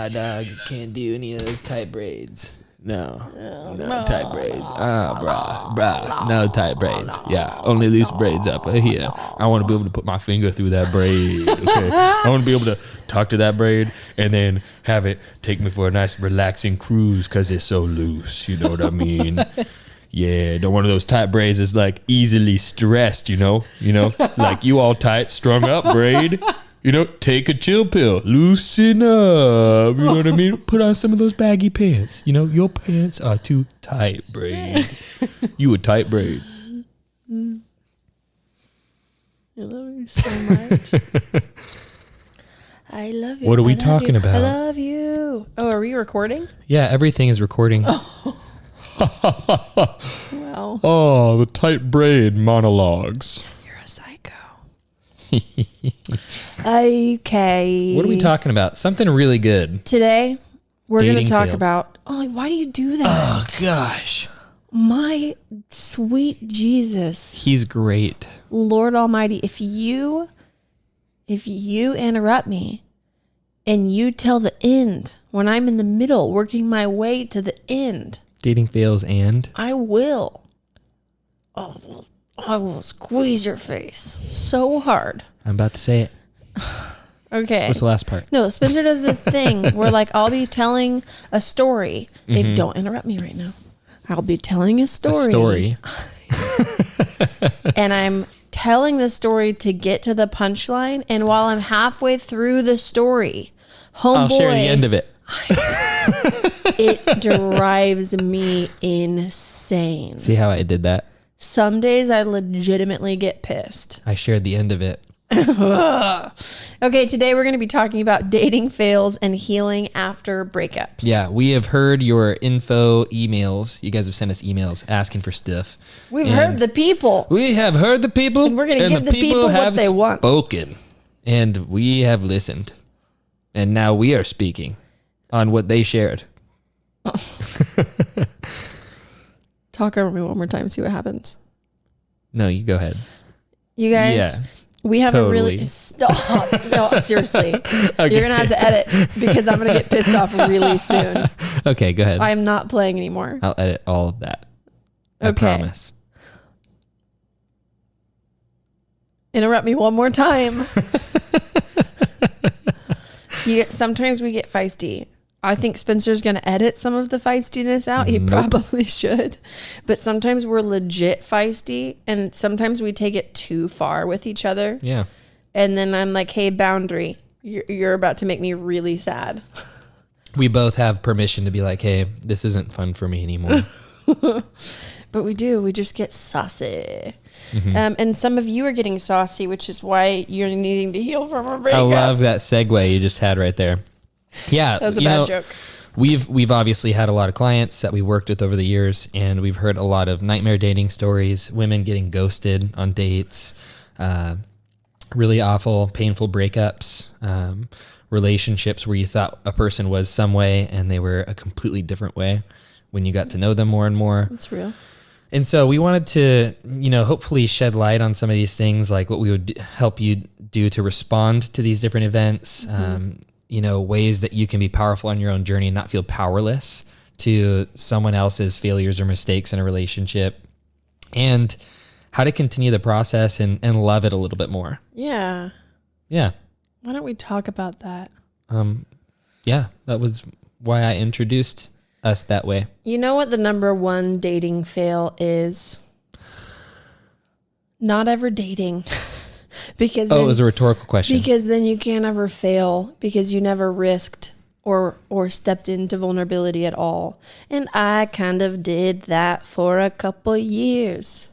dog. Can't do any of those tight braids. No tight braids. Bruh. No tight braids. Yeah, only loose braids up here. I want to be able to put my finger through that braid. Okay, I want to be able to talk to that braid and then have it take me for a nice relaxing cruise because it's so loose. You know what I mean? Yeah, don't one of those tight braids is like easily stressed. You know, like you all tight, strung up braid. Take a chill pill, loosen up, you know what I mean? Put on some of those baggy pants. Your pants are too tight, braid. You a tight braid. I love you so much. I love you. What are we talking about? I love you. Oh, are we recording? Yeah, everything is recording. Oh. Wow. Oh, the tight braid monologues. You're a psycho. Okay. What are we talking about? Something really good. Today, we're going to talk fails. about... Oh, why do you do that? Oh, gosh. My sweet Jesus. He's great. Lord Almighty, if you interrupt me and you tell the end when I'm in the middle, working my way to the end... Dating fails and? I will. I will squeeze your face so hard. I'm about to say it. Okay. What's the last part? No, Spencer does this thing where like I'll be telling a story. If don't interrupt me right now. I'll be telling a story. And I'm telling the story to get to the punchline. And while I'm halfway through the story, I'll share the end of it. It drives me insane. See how I did that? Some days I legitimately get pissed. I shared the end of it. Okay, today we're going to be talking about dating fails and healing after breakups. Yeah, we have heard your info emails. You guys have sent us emails asking for stuff. We've heard the people. We have heard the people. And we're going to give the people what they want. Spoken. And we have listened. And now we are speaking on what they shared. Talk over me one more time, see what happens. No, you go ahead. You guys, we have a really... Stop. No, seriously. Okay. You're going to have to edit because I'm going to get pissed off really soon. Okay, go ahead. I'm not playing anymore. I'll edit all of that. I promise. Interrupt me one more time. Sometimes we get feisty. I think Spencer's going to edit some of the feistiness out. He probably should. But sometimes we're legit feisty, and sometimes we take it too far with each other. Yeah. And then I'm like, hey, boundary, you're about to make me really sad. We both have permission to be like, hey, this isn't fun for me anymore. But we do. We just get saucy. Mm-hmm. And some of you are getting saucy, which is why you're needing to heal from a breakup. I love that segue you just had right there. Yeah, that was a bad joke. We've obviously had a lot of clients that we worked with over the years, and we've heard a lot of nightmare dating stories, women getting ghosted on dates, really awful, painful breakups, relationships where you thought a person was some way and they were a completely different way when you got to know them more and more. That's real. And so we wanted to, hopefully shed light on some of these things, like what we would help you do to respond to these different events. Mm-hmm. Ways that you can be powerful on your own journey and not feel powerless to someone else's failures or mistakes in a relationship, and how to continue the process and love it a little bit more. Yeah. Yeah. Why don't we talk about that? Yeah, that was why I introduced us that way. You know what the number one dating fail is? Not ever dating. Because it was a rhetorical question. Because then you can't ever fail because you never risked or stepped into vulnerability at all. And I kind of did that for a couple years.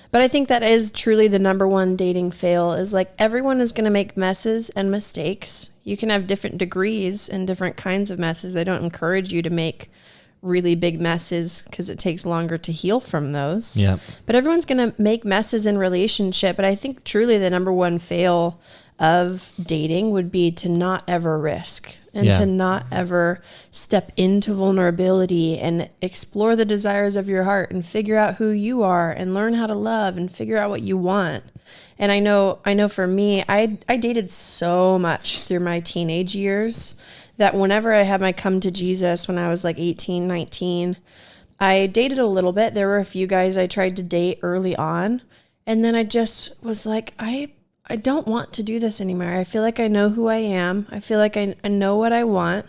But I think that is truly the number one dating fail, is like everyone is going to make messes and mistakes. You can have different degrees and different kinds of messes. They don't encourage you to make really big messes because it takes longer to heal from those. Yeah. But everyone's going to make messes in relationship. But I think truly the number one fail of dating would be to not ever risk and to not ever step into vulnerability and explore the desires of your heart and figure out who you are and learn how to love and figure out what you want. And I know for me, I dated so much through my teenage years that whenever I had my come to Jesus when I was like 18, 19, I dated a little bit. There were a few guys I tried to date early on. And then I just was like, I don't want to do this anymore. I feel like I know who I am. I feel like I know what I want.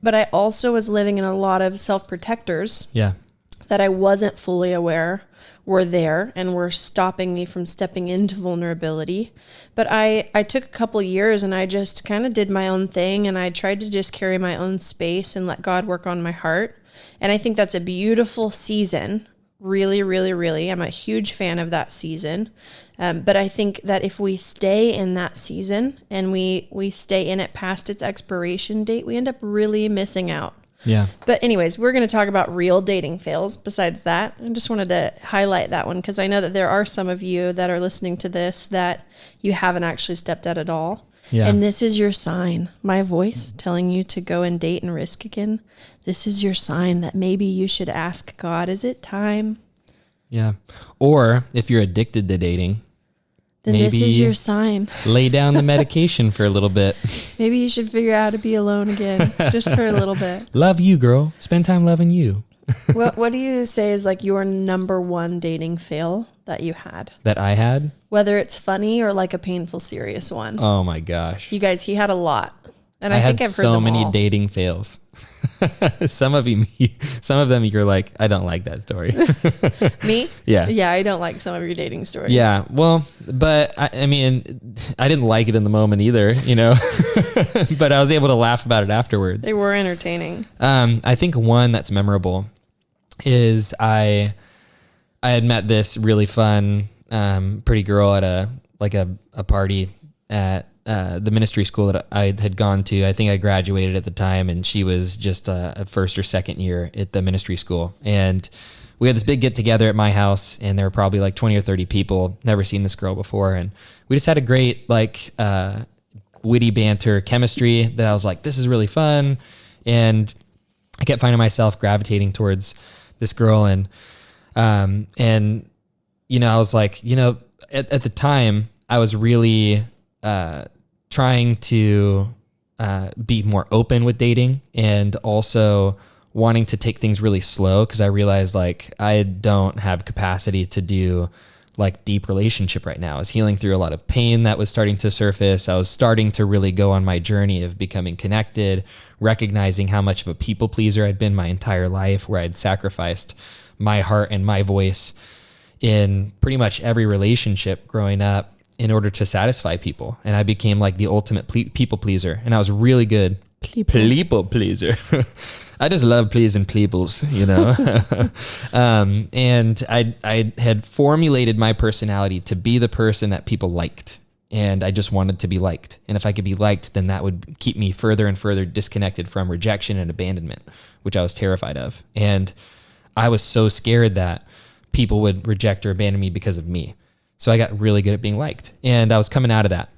But I also was living in a lot of self-protectors that I wasn't fully aware were there and were stopping me from stepping into vulnerability. But I took a couple years and I just kind of did my own thing, and I tried to just carry my own space and let God work on my heart. And I think that's a beautiful season. Really, really, really. I'm a huge fan of that season. But I think that if we stay in that season and we stay in it past its expiration date, we end up really missing out. Yeah. But anyways, we're going to talk about real dating fails besides that. I just wanted to highlight that one because I know that there are some of you that are listening to this that you haven't actually stepped out at all. Yeah. And this is your sign. My voice telling you to go and date and risk again. This is your sign that maybe you should ask God, is it time? Yeah. Or if you're addicted to dating, then maybe this is your sign. Lay down the medication for a little bit. Maybe you should figure out how to be alone again, just for a little bit. Love you, girl. Spend time loving you. What do you say is like your number one dating fail that you had? That I had? Whether it's funny or like a painful, serious one. Oh my gosh. You guys, he had a lot. And I think had I've heard so them many all. dating fails. Some of them you're like, I don't like that story. Me? Yeah. Yeah, I don't like some of your dating stories. Yeah. Well, but I mean, I didn't like it in the moment either, but I was able to laugh about it afterwards. They were entertaining. I think one that's memorable is I had met this really fun, pretty girl at a party at the ministry school that I had gone to. I think I graduated at the time, and she was just a first or second year at the ministry school. And we had this big get together at my house, and there were probably like 20 or 30 people. Never seen this girl before, and we just had a great witty banter chemistry that I was like, this is really fun. And I kept finding myself gravitating towards this girl, and I was like, at the time I was really trying to be more open with dating, and also wanting to take things really slow, because I realized like I don't have capacity to do like deep relationship right now. I was healing through a lot of pain that was starting to surface. I was starting to really go on my journey of becoming connected, recognizing how much of a people pleaser I'd been my entire life, where I'd sacrificed my heart and my voice in pretty much every relationship growing up in order to satisfy people. And I became like the ultimate people pleaser, and I was really good people pleaser. I just love pleasing peoples, and I had formulated my personality to be the person that people liked, and I just wanted to be liked. And if I could be liked, then that would keep me further and further disconnected from rejection and abandonment, which I was terrified of. And I was so scared that people would reject or abandon me because of me. So I got really good at being liked, and I was coming out of that.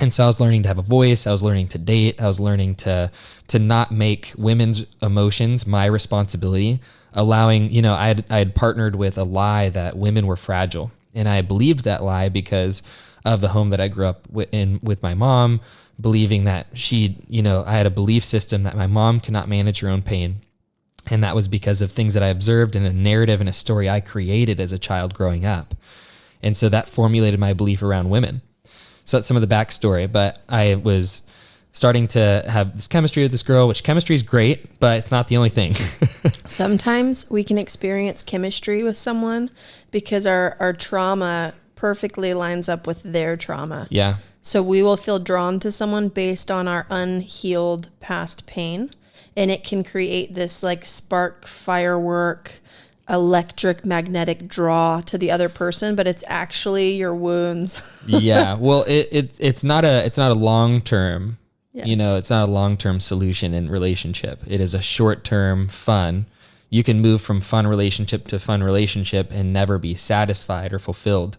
And so I was learning to have a voice. I was learning to date. I was learning to not make women's emotions my responsibility, allowing, I had partnered with a lie that women were fragile. And I believed that lie because of the home that I grew up in with my mom, believing that I had a belief system that my mom could not manage her own pain. And that was because of things that I observed in a narrative and a story I created as a child growing up. And so that formulated my belief around women. So that's some of the backstory, but I was starting to have this chemistry with this girl, which chemistry is great, but it's not the only thing. Sometimes we can experience chemistry with someone because our trauma perfectly lines up with their trauma. Yeah. So we will feel drawn to someone based on our unhealed past pain, and it can create this like spark, firework, electric magnetic draw to the other person, but it's actually your wounds. Yeah. Well, it's not a long-term, Yes. It's not a long-term solution in relationship. It is a short-term fun. You can move from fun relationship to fun relationship and never be satisfied or fulfilled.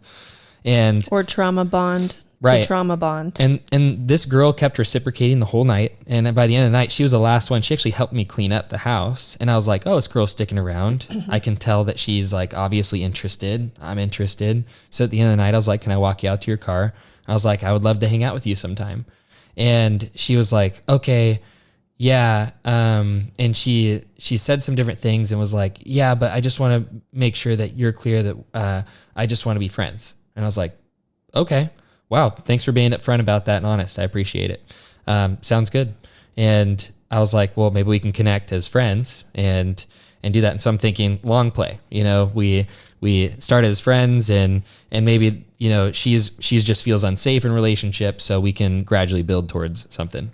Or trauma bond. Right. To trauma bond. And this girl kept reciprocating the whole night. And by the end of the night, she was the last one. She actually helped me clean up the house. And I was like, oh, this girl's sticking around. I can tell that she's like obviously interested. I'm interested. So at the end of the night, I was like, can I walk you out to your car? I was like, I would love to hang out with you sometime. And she was like, okay. yeah. And she said some different things and was like, yeah, but I just want to make sure that you're clear that I just want to be friends. And I was like, okay, wow, thanks for being upfront about that and honest. I appreciate it. Sounds good. And I was like, well, maybe we can connect as friends and do that. And so I'm thinking long play, we started as friends and maybe, she's just feels unsafe in relationship. So we can gradually build towards something.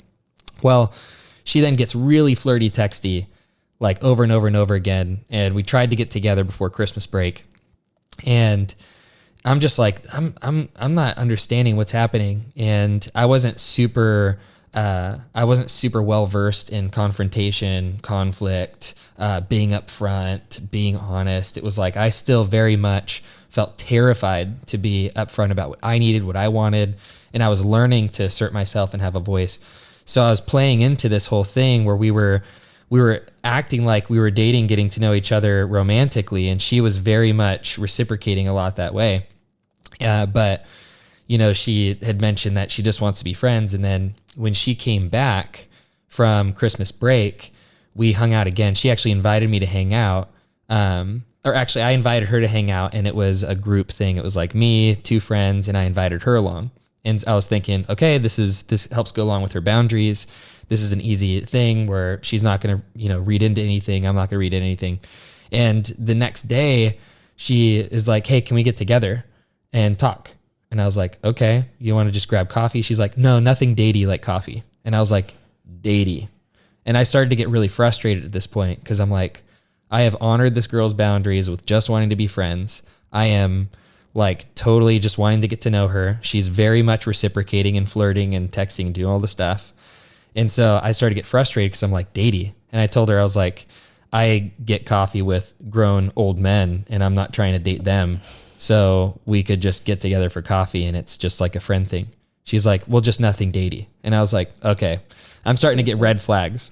Well, she then gets really flirty texty, like over and over and over again. And we tried to get together before Christmas break. And I'm just like, I'm not understanding what's happening. And I wasn't super well versed in confrontation, conflict, being upfront, being honest. It was like, I still very much felt terrified to be upfront about what I needed, what I wanted. And I was learning to assert myself and have a voice. So I was playing into this whole thing where we were acting like we were dating, getting to know each other romantically. And she was very much reciprocating a lot that way. But she had mentioned that she just wants to be friends. And then when she came back from Christmas break, we hung out again. She actually invited me to hang out. Or actually I invited her to hang out, and it was a group thing. It was like me, 2 friends, and I invited her along. And I was thinking, okay, this helps go along with her boundaries. This is an easy thing where she's not going to, read into anything. I'm not going to read into anything. And the next day she is like, hey, can we get together and talk? And I was like, okay, you want to just grab coffee? She's like, no, nothing datey like coffee. And I was like, datey. And I started to get really frustrated at this point because I'm like, I have honored this girl's boundaries with just wanting to be friends. I am like totally just wanting to get to know her. She's very much reciprocating and flirting and texting, doing all the stuff. And so I started to get frustrated because I'm like, datey. And I told her, I was like, I get coffee with grown old men and I'm not trying to date them. So we could just get together for coffee and it's just like a friend thing. She's like, well, just nothing datey. And I was like, okay, I'm starting to get red flags.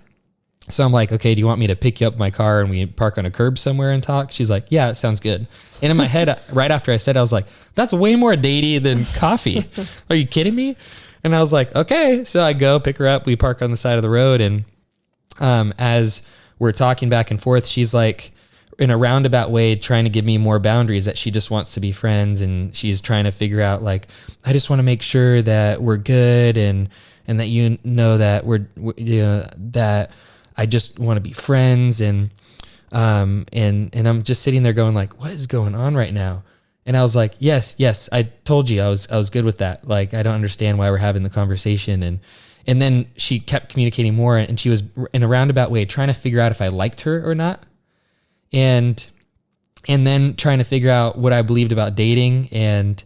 So I'm like, okay, do you want me to pick you up in my car and we park on a curb somewhere and talk? She's like, yeah, it sounds good. And in my head, right after I said, I was like, that's way more datey than coffee. Are you kidding me? And I was like, okay. So I go pick her up. We park on the side of the road. And as we're talking back and forth, she's like, in a roundabout way, trying to give me more boundaries, that she just wants to be friends. And she's trying to figure out like, I just want to make sure that we're good. And that, that that I just want to be friends. And I'm just sitting there going like, what is going on right now? And I was like, yes, I told you I was good with that. Like, I don't understand why we're having the conversation. And then she kept communicating more, and she was in a roundabout way trying to figure out if I liked her or not. And then trying to figure out what I believed about dating. And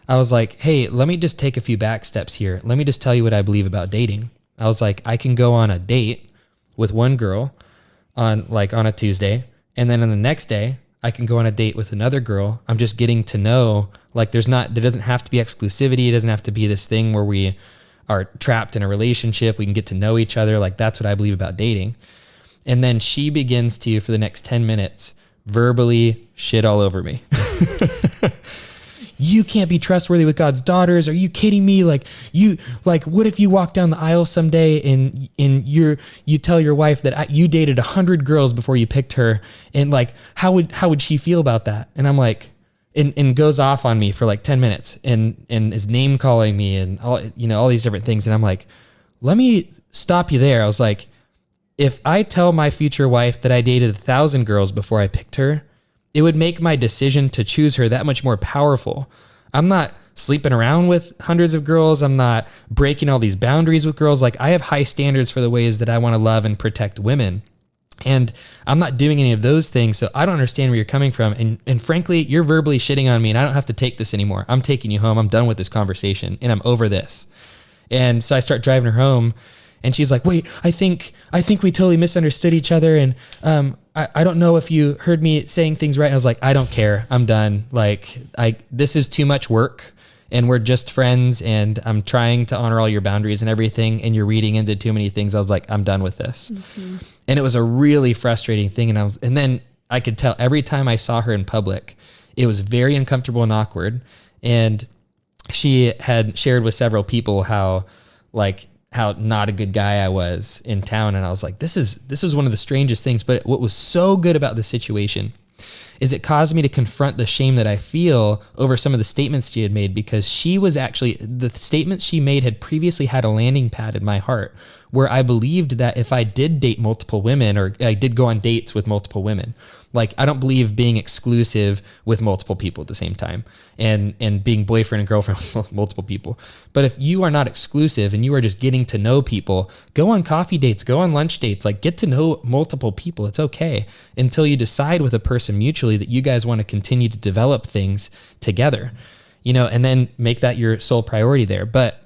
I was like, hey, let me just take a few back steps here. Let me just tell you what I believe about dating. I was like, I can go on a date with one girl on a Tuesday. And then on the next day, I can go on a date with another girl. I'm just getting to know, like, there doesn't have to be exclusivity. It doesn't have to be this thing where we are trapped in a relationship. We can get to know each other. Like, that's what I believe about dating. And then she begins to, for the next 10 minutes, verbally shit all over me. You can't be trustworthy with God's daughters. Are you kidding me? Like, what if you walk down the aisle someday and you tell your wife that you dated 100 girls before you picked her, and like, how would she feel about that? And I'm like, and goes off on me for like 10 minutes and is name calling me and all these different things. And I'm like, let me stop you there. I was like, if I tell my future wife that I dated 1,000 girls before I picked her, it would make my decision to choose her that much more powerful. I'm not sleeping around with hundreds of girls. I'm not breaking all these boundaries with girls. Like, I have high standards for the ways that I want to love and protect women. And I'm not doing any of those things. So I don't understand where you're coming from. And frankly, you're verbally shitting on me and I don't have to take this anymore. I'm taking you home. I'm done with this conversation and I'm over this. And so I start driving her home. And she's like, wait, I think we totally misunderstood each other. And I don't know if you heard me saying things right. And I was like, I don't care. I'm done. Like, this is too much work and we're just friends and I'm trying to honor all your boundaries and everything. And you're reading into too many things. I was like, I'm done with this. Mm-hmm. And it was a really frustrating thing. And then I could tell every time I saw her in public, it was very uncomfortable and awkward. And she had shared with several people how, like, how not a good guy I was in town. And I was like, this was one of the strangest things. But what was so good about this situation is it caused me to confront the shame that I feel over some of the statements she had made, because she was actually, the statements she made had previously had a landing pad in my heart where I believed that if I did date multiple women, or I did go on dates with multiple women, like I don't believe being exclusive with multiple people at the same time and being boyfriend and girlfriend with multiple people. But if you are not exclusive and you are just getting to know people, go on coffee dates, go on lunch dates, like get to know multiple people. It's okay until you decide with a person mutually that you guys want to continue to develop things together, you know, and then make that your sole priority there. But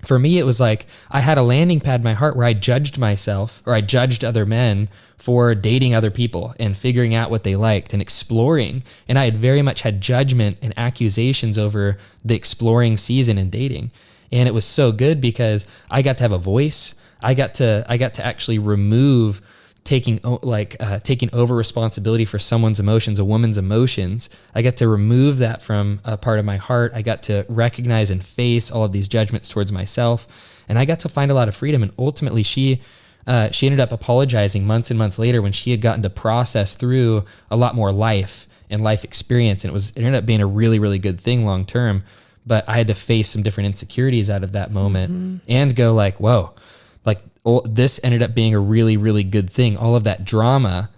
for me, it was like I had a landing pad in my heart where I judged myself, or I judged other men for dating other people and figuring out what they liked and exploring. And I had very much had judgment and accusations over the exploring season and dating. And it was so good because I got to have a voice. I got to actually remove taking over responsibility for someone's emotions, a woman's emotions. I got to remove that from a part of my heart. I got to recognize and face all of these judgments towards myself. And I got to find a lot of freedom. And ultimately she ended up apologizing months and months later when she had gotten to process through a lot more life and life experience. And it ended up being a really, really good thing long term. But I had to face some different insecurities out of that moment and go like, whoa, like this ended up being a really, really good thing. All of that drama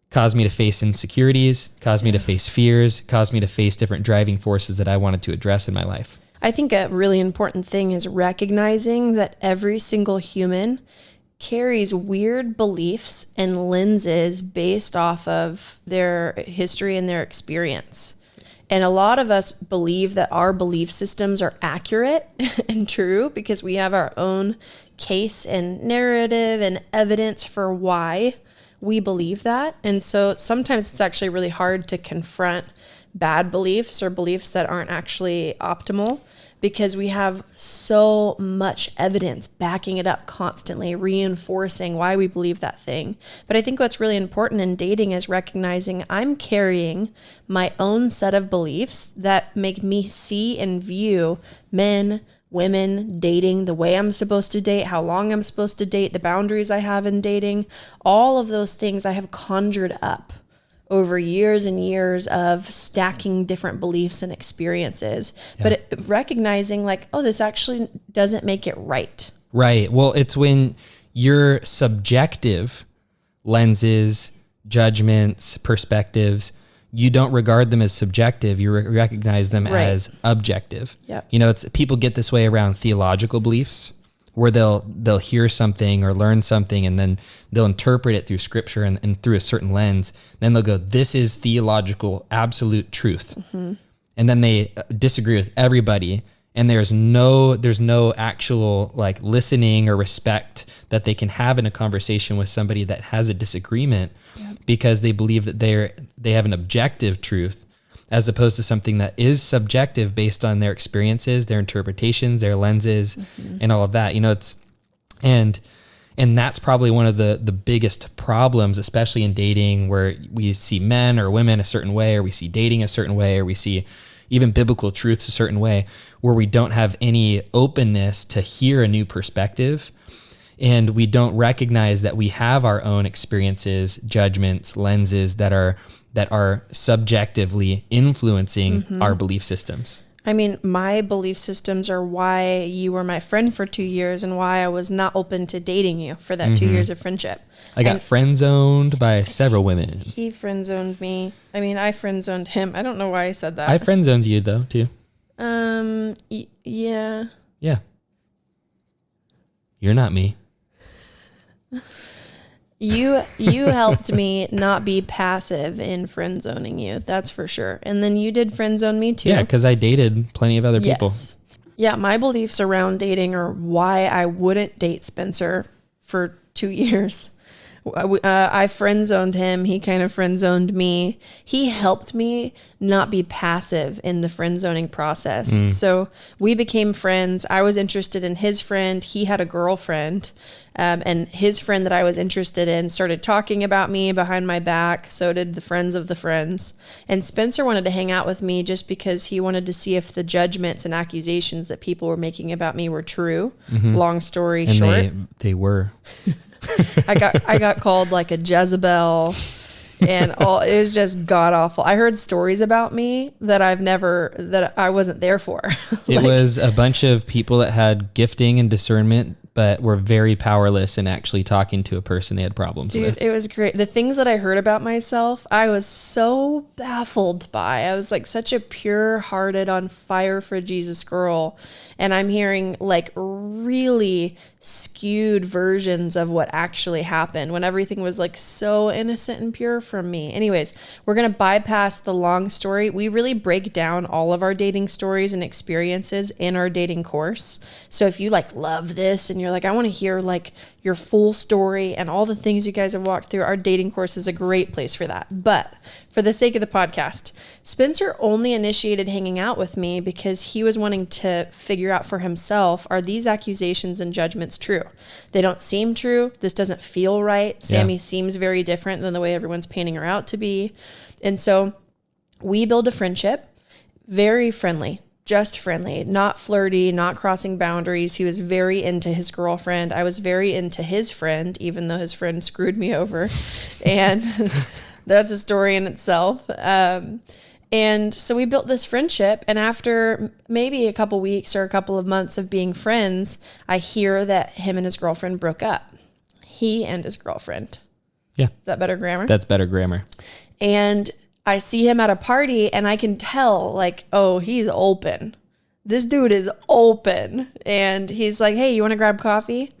caused me to face insecurities, caused me to face fears, caused me to face different driving forces that I wanted to address in my life. I think a really important thing is recognizing that every single human carries weird beliefs and lenses based off of their history and their experience. And a lot of us believe that our belief systems are accurate and true because we have our own case and narrative and evidence for why we believe that. And so sometimes it's actually really hard to confront bad beliefs or beliefs that aren't actually optimal because we have so much evidence backing it up constantly, reinforcing why we believe that thing. But I think what's really important in dating is recognizing I'm carrying my own set of beliefs that make me see and view men, women, dating, the way I'm supposed to date, how long I'm supposed to date, the boundaries I have in dating. All of those things I have conjured up over years and years of stacking different beliefs and experiences, but recognizing like, oh, this actually doesn't make it right. Right. Well, it's when your subjective lenses, judgments, perspectives, you don't regard them as subjective. You recognize them as objective. Yep. You know, it's people get this way around theological beliefs, where they'll hear something or learn something and then they'll interpret it through scripture and through a certain lens. Then they'll go, this is theological absolute truth. Mm-hmm. And then they disagree with everybody. And there's no actual like listening or respect that they can have in a conversation with somebody that has a disagreement because they believe that they have an objective truth as opposed to something that is subjective based on their experiences, their interpretations, their lenses, and all of that. You know, and that's probably one of the biggest problems, especially in dating, where we see men or women a certain way, or we see dating a certain way, or we see even biblical truths a certain way, where we don't have any openness to hear a new perspective. And we don't recognize that we have our own experiences, judgments, lenses that are subjectively influencing our belief systems. I mean, my belief systems are why you were my friend for 2 years and why I was not open to dating you for that 2 years of friendship. I got friend zoned by several women. He friend zoned me. I mean, I friend zoned him. I don't know why I said that. I friend zoned you though, too. Yeah. Yeah. You're not me. You helped me not be passive in friend zoning you. That's for sure. And then you did friend zone me too. Yeah, because I dated plenty of other people. Yeah, my beliefs around dating are why I wouldn't date Spencer for 2 years. I friend zoned him. He kind of friend zoned me. He helped me not be passive in the friend zoning process. So we became friends. I was interested in his friend. He had a girlfriend. And his friend that I was interested in started talking about me behind my back. So did the friends of the friends. And Spencer wanted to hang out with me just because he wanted to see if the judgments and accusations that people were making about me were true. Long story short. They were. I got called like a Jezebel and all. It was just god awful. I heard stories about me that I wasn't there for. It was a bunch of people that had gifting and discernment, but were very powerless in actually talking to a person they had problems with. It was great. The things that I heard about myself, I was so baffled by. I was like such a pure-hearted, on fire for Jesus girl. And I'm hearing like really skewed versions of what actually happened when everything was like so innocent and pure from me. Anyways, we're going to bypass the long story. We really break down all of our dating stories and experiences in our dating course. So if you like love this and you're like, I want to hear like your full story and all the things you guys have walked through, our dating course is a great place for that. But for the sake of the podcast, Spencer only initiated hanging out with me because he was wanting to figure out for himself, are these accusations and judgments true? They don't seem true. This doesn't feel right. Sammy seems very different than the way everyone's painting her out to be. And so we build a friendship, very friendly. Just friendly, not flirty, not crossing boundaries. He was very into his girlfriend. I was very into his friend, even though his friend screwed me over. And that's a story in itself. And so we built this friendship. And after maybe a couple weeks or a couple of months of being friends, I hear that him and his girlfriend broke up. He and his girlfriend. Yeah. Is that better grammar? That's better grammar. And I see him at a party and I can tell like, oh, he's open. This dude is open. And he's like, hey, you want to grab coffee?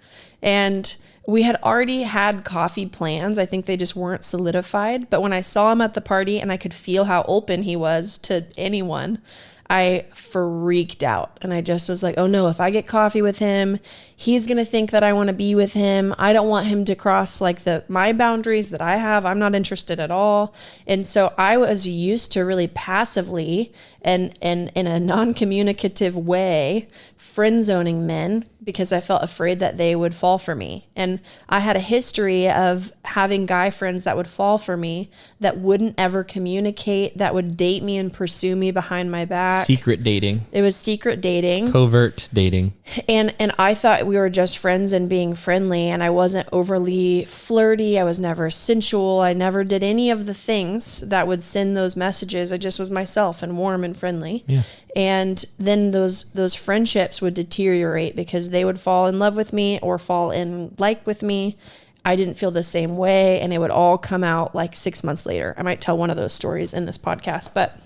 And we had already had coffee plans. I think they just weren't solidified. But when I saw him at the party and I could feel how open he was to anyone, I freaked out. And I just was like, oh no, if I get coffee with him, he's going to think that I want to be with him. I don't want him to cross like my boundaries that I have. I'm not interested at all. And so I was used to really passively and in a non-communicative way, friend zoning men because I felt afraid that they would fall for me. And I had a history of having guy friends that would fall for me, that wouldn't ever communicate, that would date me and pursue me behind my back. Secret dating. It was secret dating. Covert dating. And I thought we were just friends and being friendly, and I wasn't overly flirty. I was never sensual. I never did any of the things that would send those messages. I just was myself and warm and friendly. Yeah. And then those friendships would deteriorate because they would fall in love with me or fall in like with me. I didn't feel the same way, and it would all come out like 6 months later. I might tell one of those stories in this podcast, but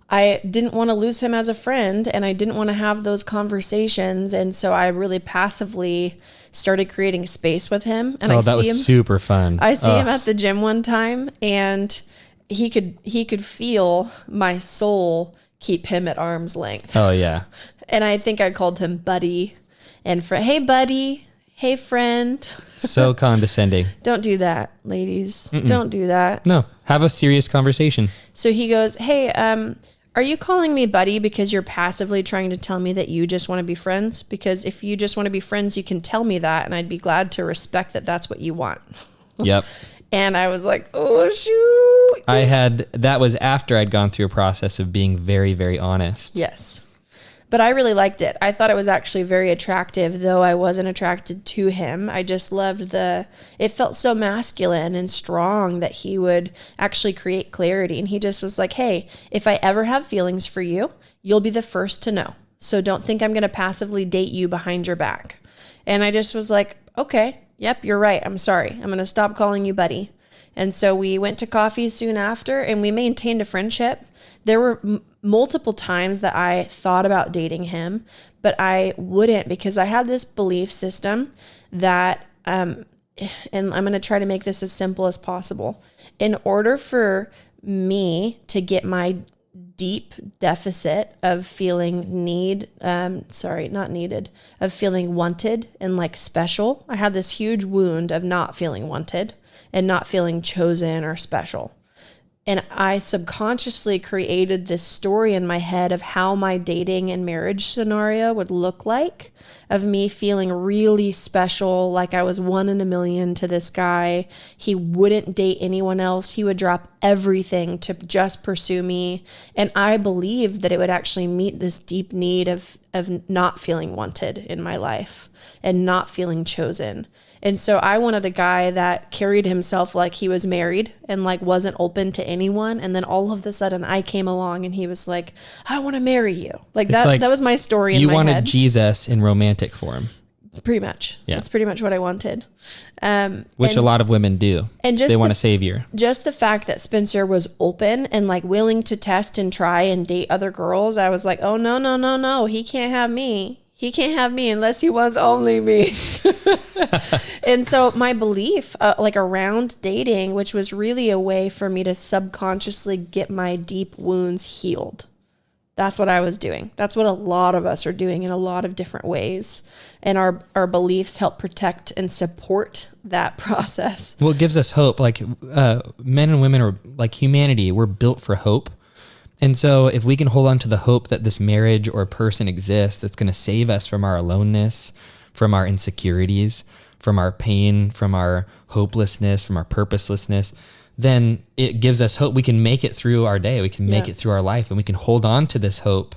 I didn't want to lose him as a friend, and I didn't want to have those conversations. And so I really passively started creating space with him. And that was super fun. I see him at the gym one time, and he could feel my soul keep him at arm's length. Oh yeah. And I think I called him buddy and friend. Hey buddy. Hey friend. So condescending. Don't do that, ladies. Mm-mm. Don't do that. No, have a serious conversation. So he goes, hey, are you calling me buddy because you're passively trying to tell me that you just want to be friends? Because if you just want to be friends, you can tell me that, and I'd be glad to respect that that's what you want. Yep. And I was like, oh, shoot. That was after I'd gone through a process of being very, very honest. Yes. But I really liked it. I thought it was actually very attractive, though I wasn't attracted to him. I just loved it felt so masculine and strong that he would actually create clarity. And he just was like, hey, if I ever have feelings for you, you'll be the first to know. So don't think I'm going to passively date you behind your back. And I just was like, okay, yep, you're right. I'm sorry. I'm going to stop calling you buddy. And so we went to coffee soon after, and we maintained a friendship. There were multiple times that I thought about dating him, but I wouldn't, because I had this belief system that, and I'm going to try to make this as simple as possible. In order for me to get my deep deficit of feeling of feeling wanted and like special, I had this huge wound of not feeling wanted and not feeling chosen or special. And I subconsciously created this story in my head of how my dating and marriage scenario would look like, of me feeling really special, like I was one in a million to this guy. He wouldn't date anyone else. He would drop everything to just pursue me. And I believed that it would actually meet this deep need of not feeling wanted in my life and not feeling chosen. And so I wanted a guy that carried himself like he was married and like wasn't open to anyone. And then all of a sudden I came along and he was like, I want to marry you. Like that was my story in my head. You wanted Jesus in romantic form. Pretty much. Yeah. That's pretty much what I wanted. Which a lot of women do. And they want a savior. Just the fact that Spencer was open and like willing to test and try and date other girls, I was like, oh, no. He can't have me. He can't have me unless he wants only me. And so my belief like around dating, which was really a way for me to subconsciously get my deep wounds healed. That's what I was doing. That's what a lot of us are doing in a lot of different ways. And our beliefs help protect and support that process. Well, it gives us hope. Like men and women are like humanity. We're built for hope. And so if we can hold on to the hope that this marriage or person exists that's going to save us from our aloneness, from our insecurities, from our pain, from our hopelessness, from our purposelessness, then it gives us hope. We can make it through our day. We can make it through our life, and we can hold on to this hope.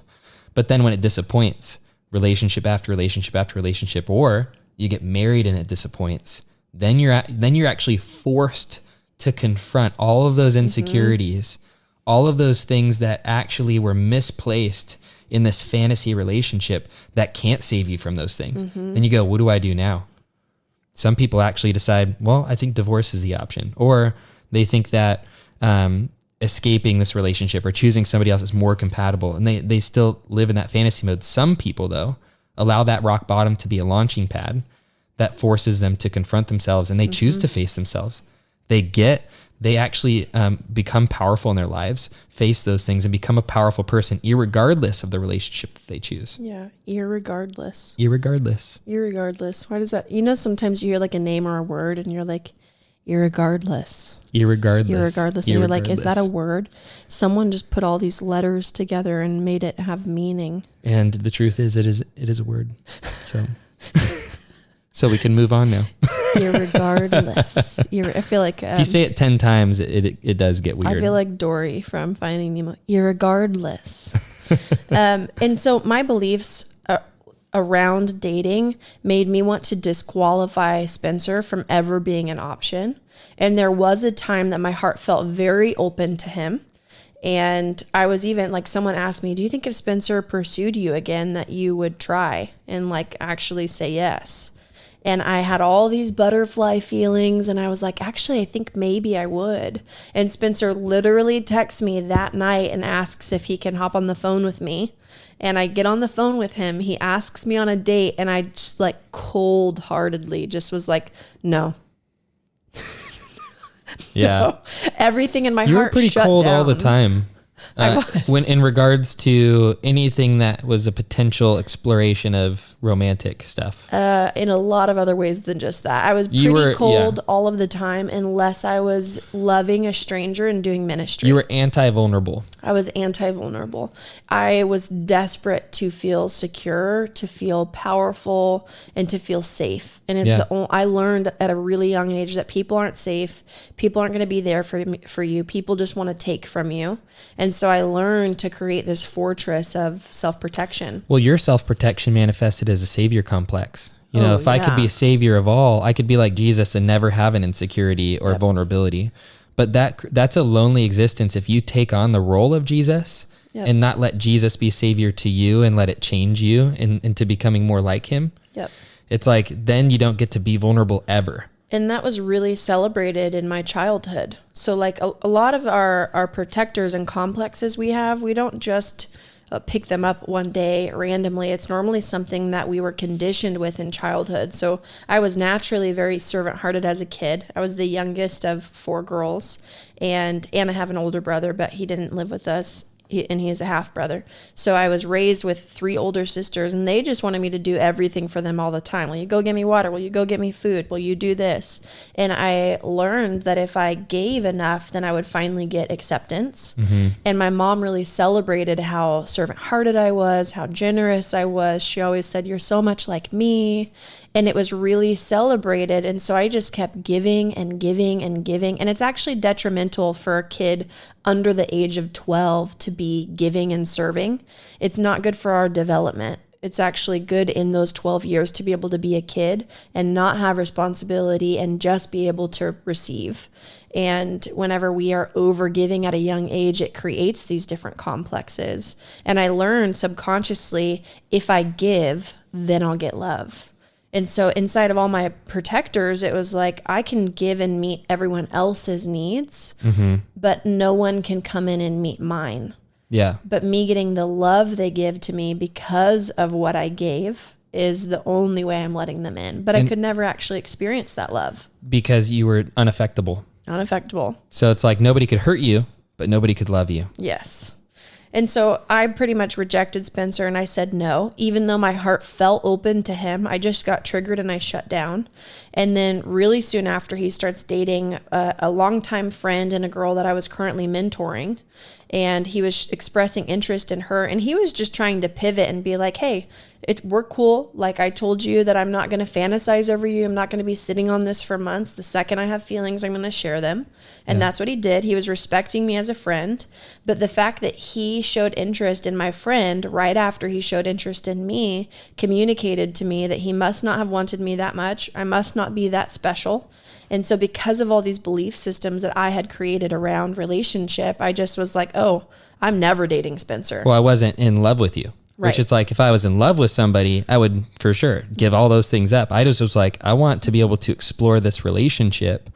But then when it disappoints, relationship after relationship after relationship, or you get married and it disappoints, then you're actually forced to confront all of those insecurities, all of those things that actually were misplaced in this fantasy relationship that can't save you from those things. Then you go, what do I do now? Some people actually decide, well, I think divorce is the option. Or they think that escaping this relationship or choosing somebody else is more compatible. And they still live in that fantasy mode. Some people, though, allow that rock bottom to be a launching pad that forces them to confront themselves, and they choose to face themselves. They actually become powerful in their lives, face those things, and become a powerful person, irregardless of the relationship that they choose. Yeah, irregardless. Why does that? You know, sometimes you hear like a name or a word, and you're like, irregardless. And you're like, is that a word? Someone just put all these letters together and made it have meaning. And the truth is, it is a word. So, so we can move on now. Irregardless. I feel like if you say it 10 times, it does get weird. I feel like Dory from Finding Nemo. Irregardless. And so my beliefs around dating made me want to disqualify Spencer from ever being an option. And there was a time that my heart felt very open to him. And I was even like, someone asked me, do you think if Spencer pursued you again that you would try and like actually say yes? And I had all these butterfly feelings, and I was like, actually, I think maybe I would. And Spencer literally texts me that night and asks if he can hop on the phone with me. And I get on the phone with him. He asks me on a date, and I just like cold-heartedly just was like, no. Yeah. No. Everything in my heart You were pretty cold all the time. I was. When in regards to anything that was a potential exploration of romantic stuff. In a lot of other ways than just that. I was pretty cold all of the time unless I was loving a stranger and doing ministry. You were anti-vulnerable. I was anti-vulnerable. I was desperate to feel secure, to feel powerful, and to feel safe. And it's I learned at a really young age that people aren't safe. People aren't going to be there for you. People just want to take from you. And so I learned to create this fortress of self-protection. Well, your self-protection manifested as a savior complex. You know, if I could be a savior of all, I could be like Jesus and never have an insecurity or vulnerability. But that's a lonely existence if you take on the role of Jesus and not let Jesus be savior to you and let it change you into becoming more like him. Yep. It's like, then you don't get to be vulnerable ever. And that was really celebrated in my childhood. So like a lot of our protectors and complexes we have, we don't just pick them up one day randomly. It's normally something that we were conditioned with in childhood. So I was naturally very servant-hearted as a kid. I was the youngest of 4 girls, and I have an older brother, but he didn't live with us. and he is a half brother. So I was raised with 3 older sisters, and they just wanted me to do everything for them all the time. Will you go get me water? Will you go get me food? Will you do this? And I learned that if I gave enough, then I would finally get acceptance. And my mom really celebrated how servant-hearted I was, how generous I was. She always said, "You're so much like me." And it was really celebrated. And so I just kept giving and giving and giving. And it's actually detrimental for a kid under the age of 12 to be giving and serving. It's not good for our development. It's actually good in those 12 years to be able to be a kid and not have responsibility and just be able to receive. And whenever we are over giving at a young age, it creates these different complexes. And I learned subconsciously, if I give, then I'll get love. And so inside of all my protectors, it was like, I can give and meet everyone else's needs, but no one can come in and meet mine. Yeah. But me getting the love they give to me because of what I gave is the only way I'm letting them in. But I could never actually experience that love. Because you were unaffectable. Unaffectable. So it's like nobody could hurt you, but nobody could love you. Yes. And so I pretty much rejected Spencer, and I said no. Even though my heart felt open to him, I just got triggered and I shut down. And then really soon after, he starts dating a longtime friend and a girl that I was currently mentoring. And he was expressing interest in her, and he was just trying to pivot and be like, hey, we're cool. Like, I told you that I'm not going to fantasize over you. I'm not going to be sitting on this for months. The second I have feelings, I'm going to share them. And that's what he did. He was respecting me as a friend. But the fact that he showed interest in my friend right after he showed interest in me communicated to me that he must not have wanted me that much. I must not be that special. And so because of all these belief systems that I had created around relationship, I just was like, oh, I'm never dating Spencer. Well, I wasn't in love with you. Right. Which it's like, if I was in love with somebody, I would for sure give all those things up. I just was like, I want to be able to explore this relationship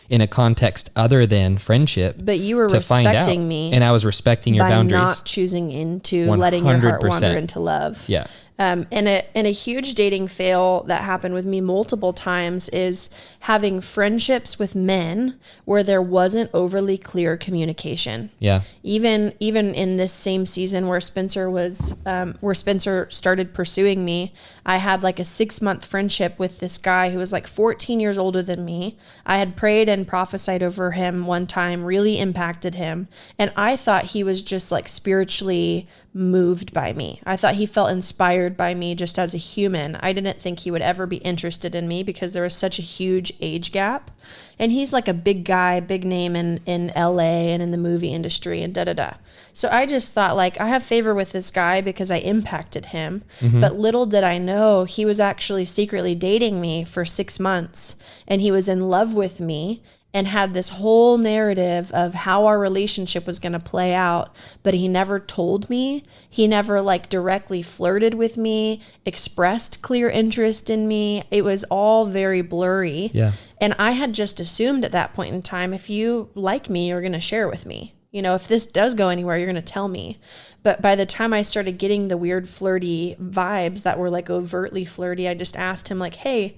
in a context other than friendship. But you were respecting me. And I was respecting your boundaries. By not choosing into letting your heart wander into love. Yeah. And a huge dating fail that happened with me multiple times is having friendships with men where there wasn't overly clear communication. Yeah. Even in this same season where Spencer started pursuing me, I had like a 6-month friendship with this guy who was like 14 years older than me. I had prayed and prophesied over him one time, really impacted him. And I thought he was just like spiritually moved by me. I thought he felt inspired by me just as a human. I didn't think he would ever be interested in me because there was such a huge age gap. And he's like a big guy, big name in LA and in the movie industry and da-da-da. So I just thought, like, I have favor with this guy because I impacted him. But little did I know he was actually secretly dating me for 6 months, and he was in love with me and had this whole narrative of how our relationship was going to play out, but he never told me. He never like directly flirted with me, expressed clear interest in me. It was all very blurry. Yeah. And I had just assumed at that point in time, if you like me, you're going to share with me. You know, if this does go anywhere, you're going to tell me. But by the time I started getting the weird flirty vibes that were like overtly flirty, I just asked him like, hey,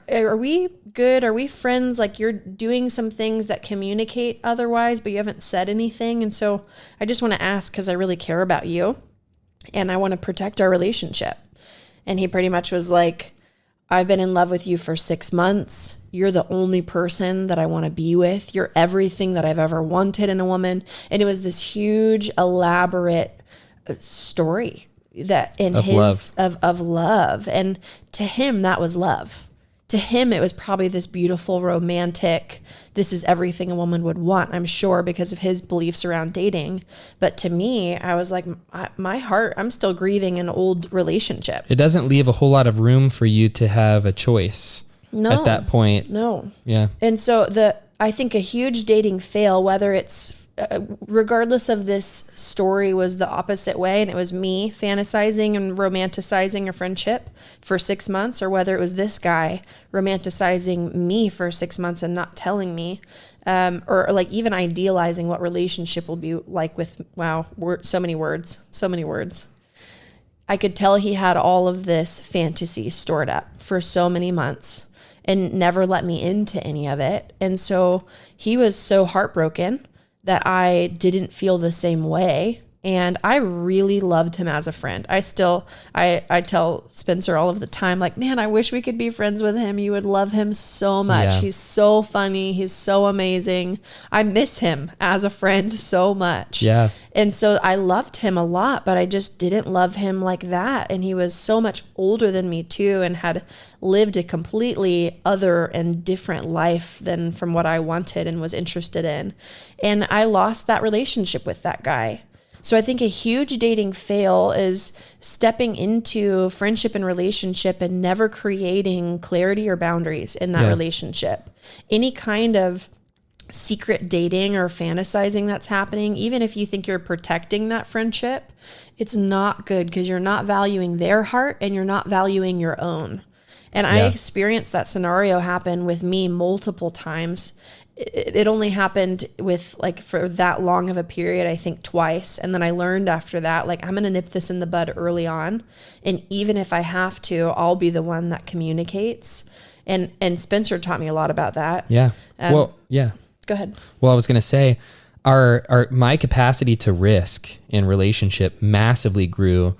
are we good? Are we friends? Like, you're doing some things that communicate otherwise, but you haven't said anything. And so I just want to ask because I really care about you and I want to protect our relationship. And he pretty much was like, I've been in love with you for 6 months. You're the only person that I want to be with. You're everything that I've ever wanted in a woman. And it was this huge, elaborate story that in of love. And to him, that was love. To him, it was probably this beautiful, romantic, this is everything a woman would want, I'm sure, because of his beliefs around dating. But to me, I was like, my heart, I'm still grieving an old relationship. It doesn't leave a whole lot of room for you to have a choice at that point. No. Yeah. And so I think a huge dating fail, whether it's regardless of this story, was the opposite way, and it was me fantasizing and romanticizing a friendship for 6 months, or whether it was this guy romanticizing me for 6 months and not telling me, or like even idealizing what relationship will be like with, so many words. I could tell he had all of this fantasy stored up for so many months and never let me into any of it. And so he was so heartbroken that I didn't feel the same way. And I really loved him as a friend. I tell Spencer all of the time, like, man, I wish we could be friends with him. You would love him so much. Yeah. He's so funny. He's so amazing. I miss him as a friend so much. Yeah. And so I loved him a lot, but I just didn't love him like that. And he was so much older than me too, and had lived a completely other and different life than from what I wanted and was interested in. And I lost that relationship with that guy. So I think a huge dating fail is stepping into friendship and relationship and never creating clarity or boundaries in that relationship. Any kind of secret dating or fantasizing that's happening, even if you think you're protecting that friendship, it's not good, because you're not valuing their heart and you're not valuing your own. And I experienced that scenario happen with me multiple times. It only happened with, like, for that long of a period, I think twice. And then I learned after that, like, I'm going to nip this in the bud early on. And even if I have to, I'll be the one that communicates. And Spencer taught me a lot about that. Yeah. Go ahead. Well, I was going to say my capacity to risk in relationship massively grew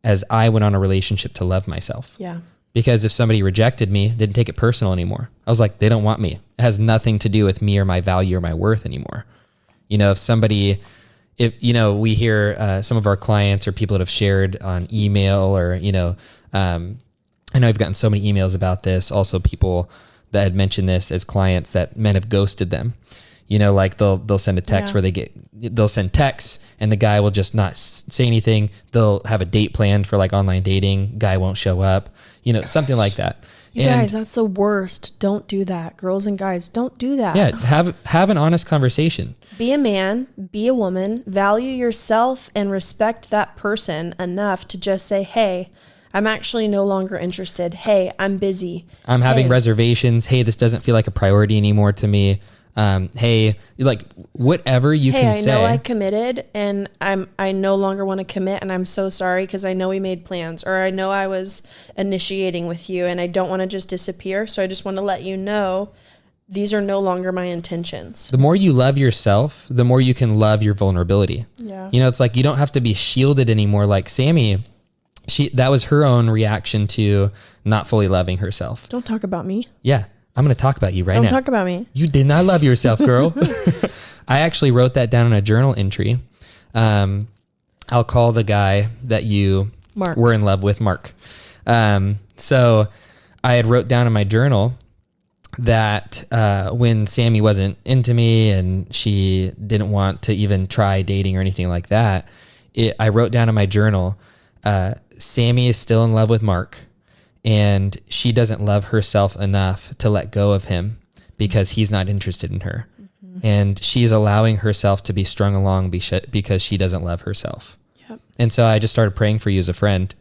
as I went on a relationship to love myself. Yeah. Because if somebody rejected me, didn't take it personal anymore. I was like, they don't want me. It has nothing to do with me or my value or my worth anymore. You know, we hear some of our clients or people that have shared on email, or, I know I've gotten so many emails about this. Also, people that had mentioned this as clients, that men have ghosted them. You know, like they'll send a text where they'll send texts and the guy will just not say anything. They'll have a date planned for, like, online dating. Guy won't show up. Something like that. You guys, that's the worst. Don't do that. Girls and guys, don't do that. Yeah, have an honest conversation. Be a man, be a woman, value yourself, and respect that person enough to just say, hey, I'm actually no longer interested. Hey, I'm busy. I'm having reservations. Hey, this doesn't feel like a priority anymore to me. Hey, like, whatever you can say. Hey, I know I committed and I no longer want to commit, and I'm so sorry, because I know we made plans, or I know I was initiating with you and I don't want to just disappear. So I just want to let you know these are no longer my intentions. The more you love yourself, the more you can love your vulnerability. Yeah. It's like, you don't have to be shielded anymore. Like Sammy, that was her own reaction to not fully loving herself. Don't talk about me. Yeah. I'm going to talk about you right now. Don't talk about me. You did not love yourself, girl. I actually wrote that down in a journal entry. I'll call the guy that you were in love with Mark. So I had wrote down in my journal that when Sammy wasn't into me and she didn't want to even try dating or anything like that, I wrote down in my journal, Sammy is still in love with Mark. And she doesn't love herself enough to let go of him because he's not interested in her. Mm-hmm. And she's allowing herself to be strung along because she doesn't love herself. Yep. And so I just started praying for you as a friend.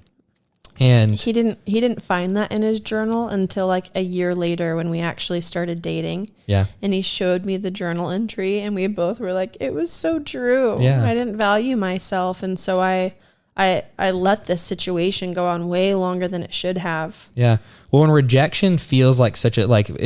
And he didn't find that in his journal until, like, a year later, when we actually started dating. Yeah. And he showed me the journal entry, and we both were like, it was so true. Yeah. I didn't value myself. And so I let this situation go on way longer than it should have. Yeah. Well, when rejection feels like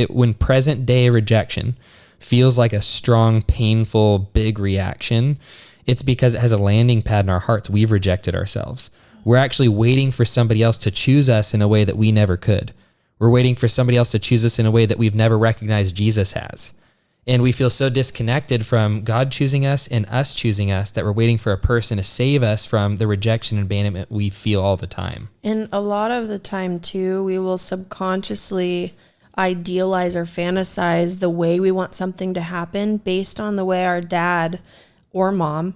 when present day rejection feels like a strong, painful, big reaction, it's because it has a landing pad in our hearts. We've rejected ourselves. We're actually waiting for somebody else to choose us in a way that we never could. We're waiting for somebody else to choose us in a way that we've never recognized Jesus has. And we feel so disconnected from God choosing us and us choosing us that we're waiting for a person to save us from the rejection and abandonment we feel all the time. And a lot of the time, too, we will subconsciously idealize or fantasize the way we want something to happen based on the way our dad or mom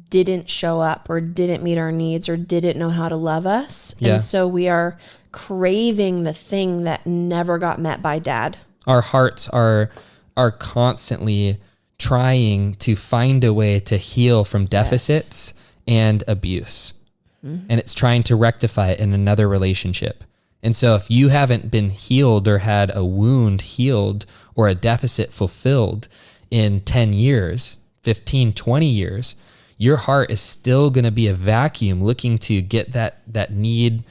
didn't show up or didn't meet our needs or didn't know how to love us. Yeah. And so we are craving the thing that never got met by dad. Our hearts are constantly trying to find a way to heal from deficits and abuse. Mm-hmm. And it's trying to rectify it in another relationship. And so if you haven't been healed or had a wound healed or a deficit fulfilled in 10 years, 15, 20 years, your heart is still going to be a vacuum looking to get that need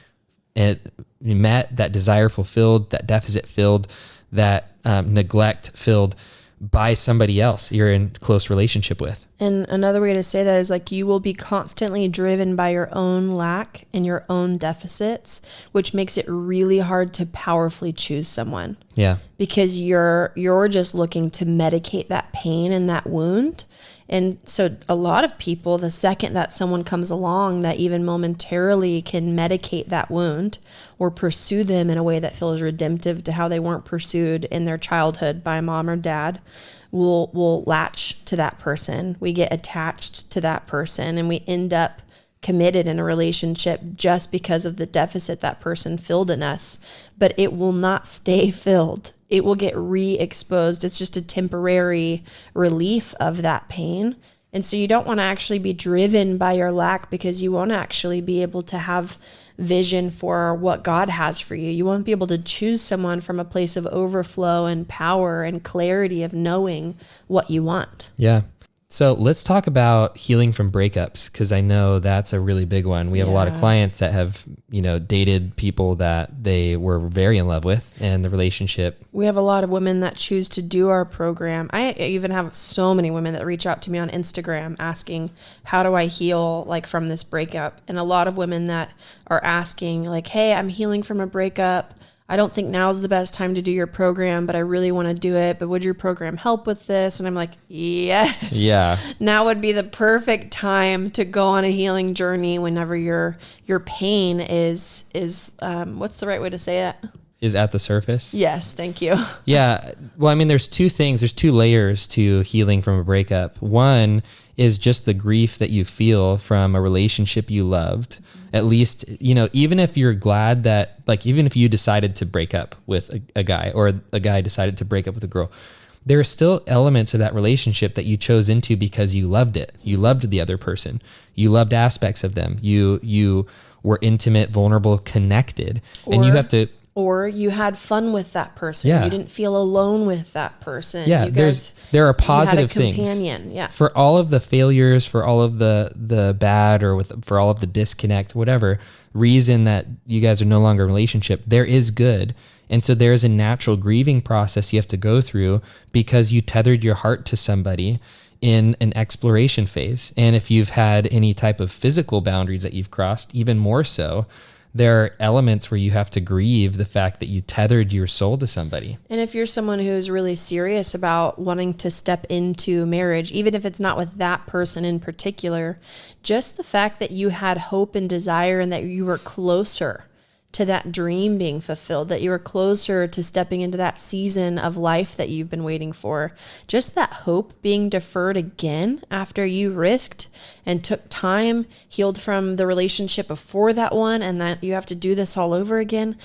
met, that desire fulfilled, that deficit filled, that neglect filled. by somebody else you're in close relationship with. And another way to say that is like you will be constantly driven by your own lack and your own deficits, which makes it really hard to powerfully choose someone. Yeah. Because you're just looking to medicate that pain and that wound. And so a lot of people, the second that someone comes along that even momentarily can medicate that wound or pursue them in a way that feels redemptive to how they weren't pursued in their childhood by mom or dad, we'll latch to that person. We get attached to that person and we end up committed in a relationship just because of the deficit that person filled in us. But it will not stay filled. It will get re-exposed. It's just a temporary relief of that pain. And so you don't want to actually be driven by your lack because you won't actually be able to have vision for what God has for you. You won't be able to choose someone from a place of overflow and power and clarity of knowing what you want. Yeah. So let's talk about healing from breakups, because I know that's a really big one. We have a lot of clients that have, dated people that they were very in love with and the relationship. We have a lot of women that choose to do our program. I even have so many women that reach out to me on Instagram asking, how do I heal from this breakup? And a lot of women that are asking hey, I'm healing from a breakup. I don't think now is the best time to do your program, but I really want to do it. But would your program help with this? And I'm like, yes. Yeah. Now would be the perfect time to go on a healing journey whenever your pain is what's the right way to say it? Is at the surface. Yes. Thank you. Yeah. Well, there's two things. There's two layers to healing from a breakup. One is just the grief that you feel from a relationship you loved. At least, even if you're glad that, even if you decided to break up with a guy or a guy decided to break up with a girl, there are still elements of that relationship that you chose into because you loved it. You loved the other person. You loved aspects of them. You were intimate, vulnerable, connected, and you have to... Or you had fun with that person. Yeah. You didn't feel alone with that person. Yeah, there are positive things. Companion. Yeah. For all of the failures, for all of the bad, or for all of the disconnect, whatever reason that you guys are no longer in a relationship, there is good. And so there is a natural grieving process you have to go through because you tethered your heart to somebody in an exploration phase. And if you've had any type of physical boundaries that you've crossed, even more so, there are elements where you have to grieve the fact that you tethered your soul to somebody. And if you're someone who's really serious about wanting to step into marriage, even if it's not with that person in particular, just the fact that you had hope and desire and that you were closer to that dream being fulfilled, that you were closer to stepping into that season of life that you've been waiting for. Just that hope being deferred again after you risked and took time, healed from the relationship before that one, and that you have to do this all over again.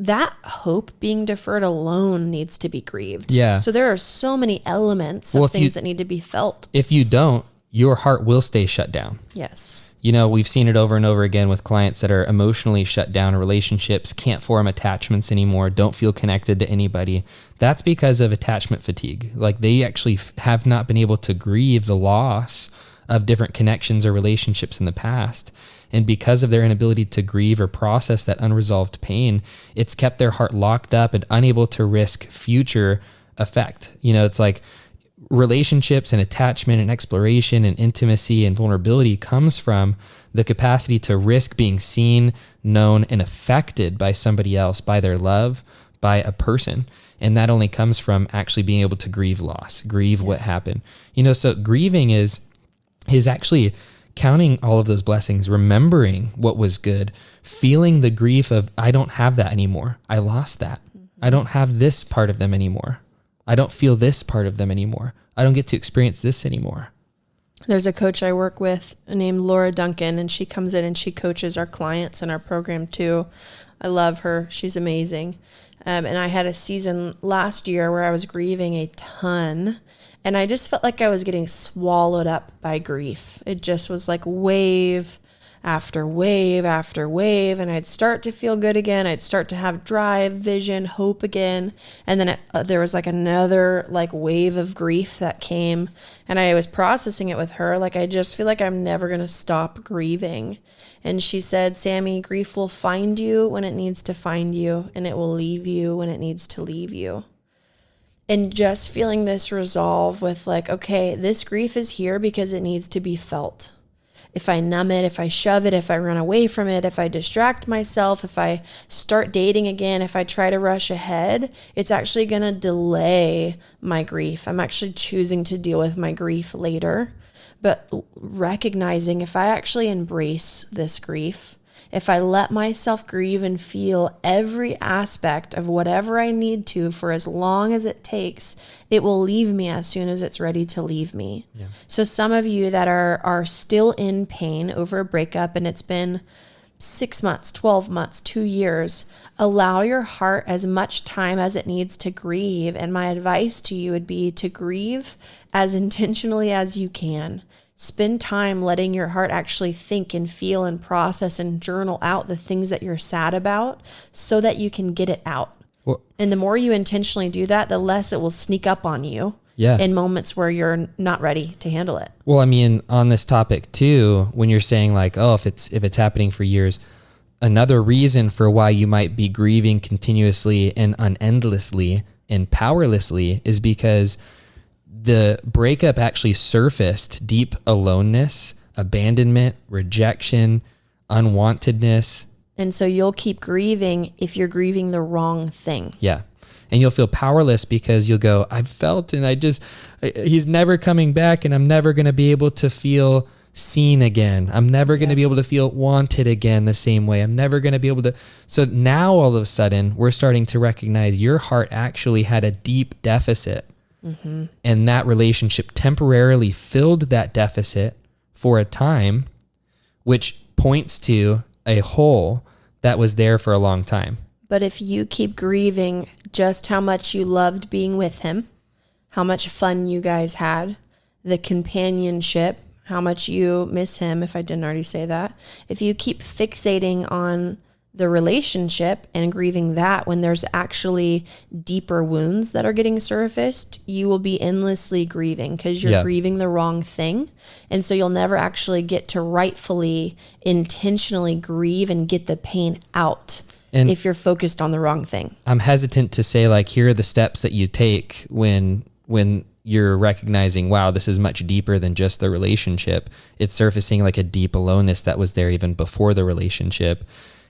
That hope being deferred alone needs to be grieved. Yeah. So there are so many elements of things that need to be felt. If you don't, your heart will stay shut down. Yes. We've seen it over and over again with clients that are emotionally shut down in relationships, can't form attachments anymore, don't feel connected to anybody. That's because of attachment fatigue. They actually have not been able to grieve the loss of different connections or relationships in the past. And because of their inability to grieve or process that unresolved pain, it's kept their heart locked up and unable to risk future effect. It's like relationships and attachment and exploration and intimacy and vulnerability comes from the capacity to risk being seen, known, and affected by somebody else, by their love, by a person. And that only comes from actually being able to grieve loss, grieve what happened. So grieving is actually counting all of those blessings, remembering what was good, feeling the grief of, I don't have that anymore. I lost that. I don't have this part of them anymore. I don't feel this part of them anymore. I don't get to experience this anymore. There's a coach I work with named Laura Duncan, and she comes in and she coaches our clients in our program too. I love her. She's amazing. And I had a season last year where I was grieving a ton, and I just felt like I was getting swallowed up by grief. It just was like wave after wave after wave, and I'd start to feel good again. I'd start to have drive, vision, hope again, and then there was another wave of grief that came, and I was processing it with her. I just feel like I'm never going to stop grieving. And she said, Sammy, grief will find you when it needs to find you, and it will leave you when it needs to leave you. And just feeling this resolve with like, okay, this grief is here because it needs to be felt. If I numb it, if I shove it, if I run away from it, if I distract myself, if I start dating again, if I try to rush ahead, it's actually going to delay my grief. I'm actually choosing to deal with my grief later. But recognizing if I actually embrace this grief, if I let myself grieve and feel every aspect of whatever I need to for as long as it takes, it will leave me as soon as it's ready to leave me. Yeah. So some of you that are still in pain over a breakup, and it's been 6 months, 12 months, 2 years, allow your heart as much time as it needs to grieve. And my advice to you would be to grieve as intentionally as you can. Spend time letting your heart actually think and feel and process and journal out the things that you're sad about so that you can get it out. Well, and the more you intentionally do that, the less it will sneak up on you in moments where you're not ready to handle it. Well, I mean, on this topic too, when you're saying like, oh, if it's happening for years, another reason for why you might be grieving continuously and unendlessly and powerlessly is because the breakup actually surfaced deep aloneness, abandonment, rejection, unwantedness. And so you'll keep grieving if you're grieving the wrong thing. Yeah. And you'll feel powerless because you'll go, I've felt and he's never coming back and I'm never going to be able to feel seen again. I'm never going to be able to feel wanted again the same way. I'm never going to be able to. So now all of a sudden we're starting to recognize your heart actually had a deep deficit. Mm-hmm. And that relationship temporarily filled that deficit for a time, which points to a hole that was there for a long time. But if you keep grieving just how much you loved being with him, how much fun you guys had, the companionship, how much you miss him, if I didn't already say that, if you keep fixating on the relationship and grieving that when there's actually deeper wounds that are getting surfaced, you will be endlessly grieving because you're grieving the wrong thing. And so you'll never actually get to rightfully, intentionally grieve and get the pain out if you're focused on the wrong thing. I'm hesitant to say like, here are the steps that you take when you're recognizing, wow, this is much deeper than just the relationship. It's surfacing like a deep aloneness that was there even before the relationship.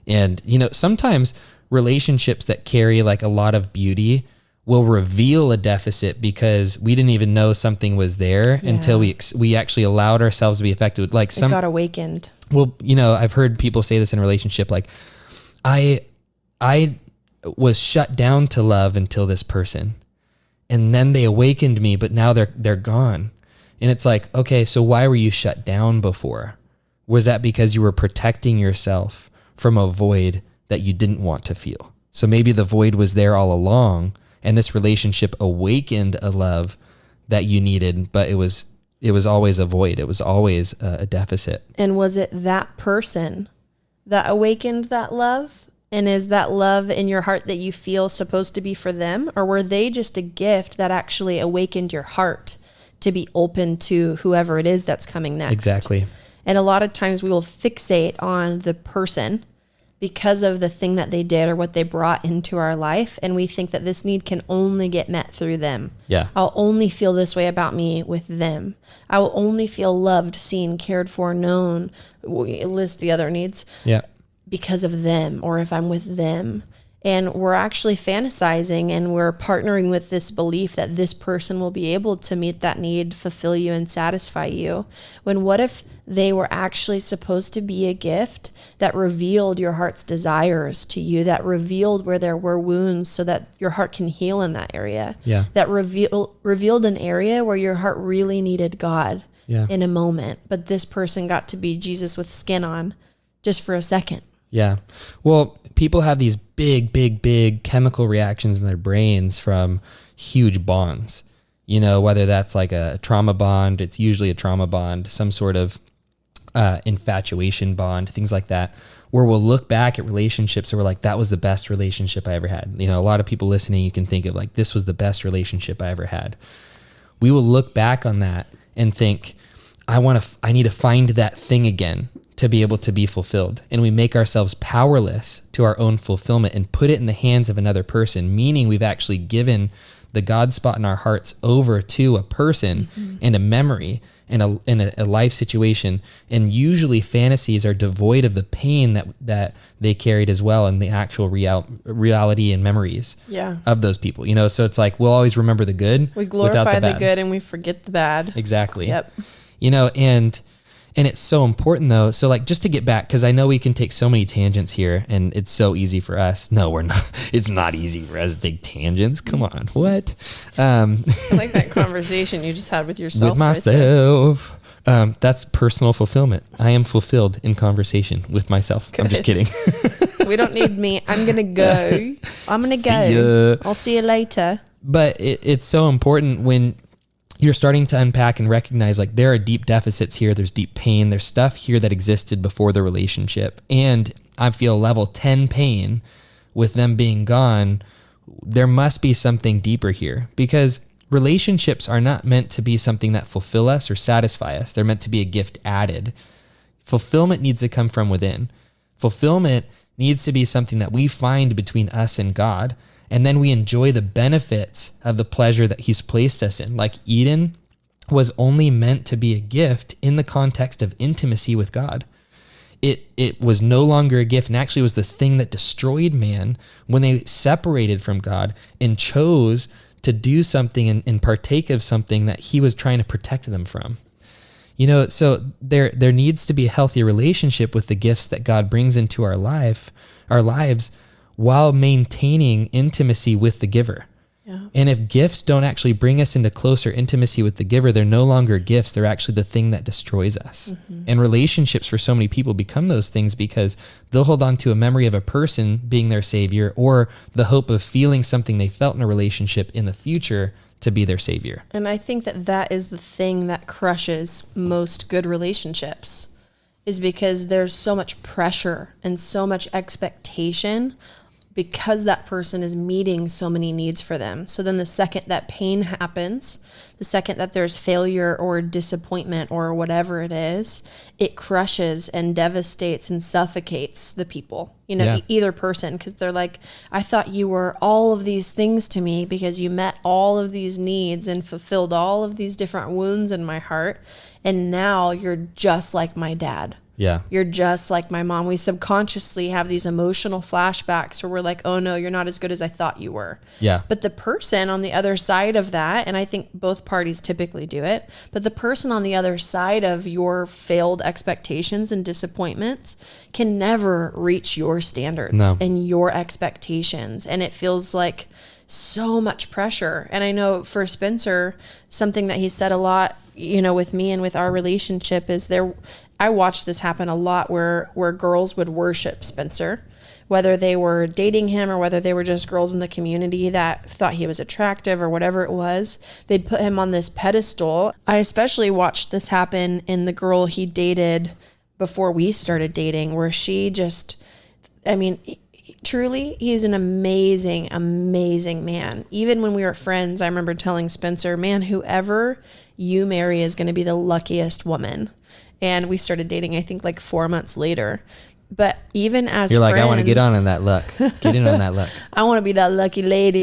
And, sometimes relationships that carry like a lot of beauty will reveal a deficit because we didn't even know something was there until we actually allowed ourselves to be affected. Like it got awakened. Well, I've heard people say this in a relationship, like I was shut down to love until this person, and then they awakened me, but now they're gone. And it's like, okay, so why were you shut down before? Was that because you were protecting yourself from a void that you didn't want to feel? So maybe the void was there all along, and this relationship awakened a love that you needed, but it was always a void. It was always a deficit. And was it that person that awakened that love? And is that love in your heart that you feel supposed to be for them? Or were they just a gift that actually awakened your heart to be open to whoever it is that's coming next? Exactly. And a lot of times we will fixate on the person because of the thing that they did or what they brought into our life. And we think that this need can only get met through them. Yeah. I'll only feel this way about me with them. I will only feel loved, seen, cared for, known, list the other needs. Yeah. Because of them, or if I'm with them. And we're actually fantasizing and we're partnering with this belief that this person will be able to meet that need, fulfill you, and satisfy you. When what if they were actually supposed to be a gift that revealed your heart's desires to you, that revealed where there were wounds so that your heart can heal in that area, that revealed an area where your heart really needed God in a moment. But this person got to be Jesus with skin on just for a second. Yeah. Well, people have these big chemical reactions in their brains from huge bonds, whether that's like a trauma bond, it's usually a trauma bond, some sort of infatuation bond, things like that, where we'll look back at relationships and we're like, that was the best relationship I ever had. A lot of people listening, you can think of like, this was the best relationship I ever had. We will look back on that and think, I need to find that thing again to be able to be fulfilled. And we make ourselves powerless to our own fulfillment and put it in the hands of another person, meaning we've actually given the God spot in our hearts over to a person and a memory and a life situation. And usually fantasies are devoid of the pain that they carried as well, and the actual reality and memories of those people. You know, so it's like we'll always remember the good. We glorify the good and we forget the bad. Exactly. Yep. You know, and it's so important though. So like, just to get back, because I know we can take so many tangents here and it's so easy for us. No, we're not. It's not easy for us to take tangents. Come on. What? I like that conversation you just had with yourself. With myself. That's personal fulfillment. I am fulfilled in conversation with myself. Good. I'm just kidding. We don't need me. I'm going to go. I'm going to go. I'll see you later. But it's so important when you're starting to unpack and recognize like there are deep deficits here. There's deep pain. There's stuff here that existed before the relationship. And I feel level 10 pain with them being gone. There must be something deeper here, because relationships are not meant to be something that fulfill us or satisfy us. They're meant to be a gift added. Fulfillment needs to come from within. Fulfillment needs to be something that we find between us and God. And then we enjoy the benefits of the pleasure that he's placed us in. Like Eden was only meant to be a gift in the context of intimacy with God. It was no longer a gift, and actually was the thing that destroyed man when they separated from God and chose to do something and partake of something that he was trying to protect them from. You know, so there needs to be a healthy relationship with the gifts that God brings into our lives, while maintaining intimacy with the giver. Yeah. And if gifts don't actually bring us into closer intimacy with the giver, they're no longer gifts. They're actually the thing that destroys us. And relationships for so many people become those things because they'll hold on to a memory of a person being their savior, or the hope of feeling something they felt in a relationship in the future to be their savior. And I think that is the thing that crushes most good relationships, is because there's so much pressure and so much expectation because that person is meeting so many needs for them. So then the second that pain happens, the second that there's failure or disappointment or whatever it is, it crushes and devastates and suffocates the people, either person, because they're like, I thought you were all of these things to me because you met all of these needs and fulfilled all of these different wounds in my heart. And now you're just like my dad. Yeah. You're just like my mom. We subconsciously have these emotional flashbacks where we're like, oh no, you're not as good as I thought you were. Yeah. But the person on the other side of that, and I think both parties typically do it, but the person on the other side of your failed expectations and disappointments can never reach your standards and your expectations. And it feels like so much pressure. And I know for Spencer, something that he said a lot, with me and with our relationship is I watched this happen a lot where girls would worship Spencer, whether they were dating him or whether they were just girls in the community that thought he was attractive or whatever it was. They'd put him on this pedestal. I especially watched this happen in the girl he dated before we started dating, where she just, truly, he's an amazing, amazing man. Even when we were friends, I remember telling Spencer, man, whoever you marry is going to be the luckiest woman. And we started dating, I think, like 4 months later. But even as You're friends, like, I want to get on that luck. Get in on that luck. I want to be that lucky lady.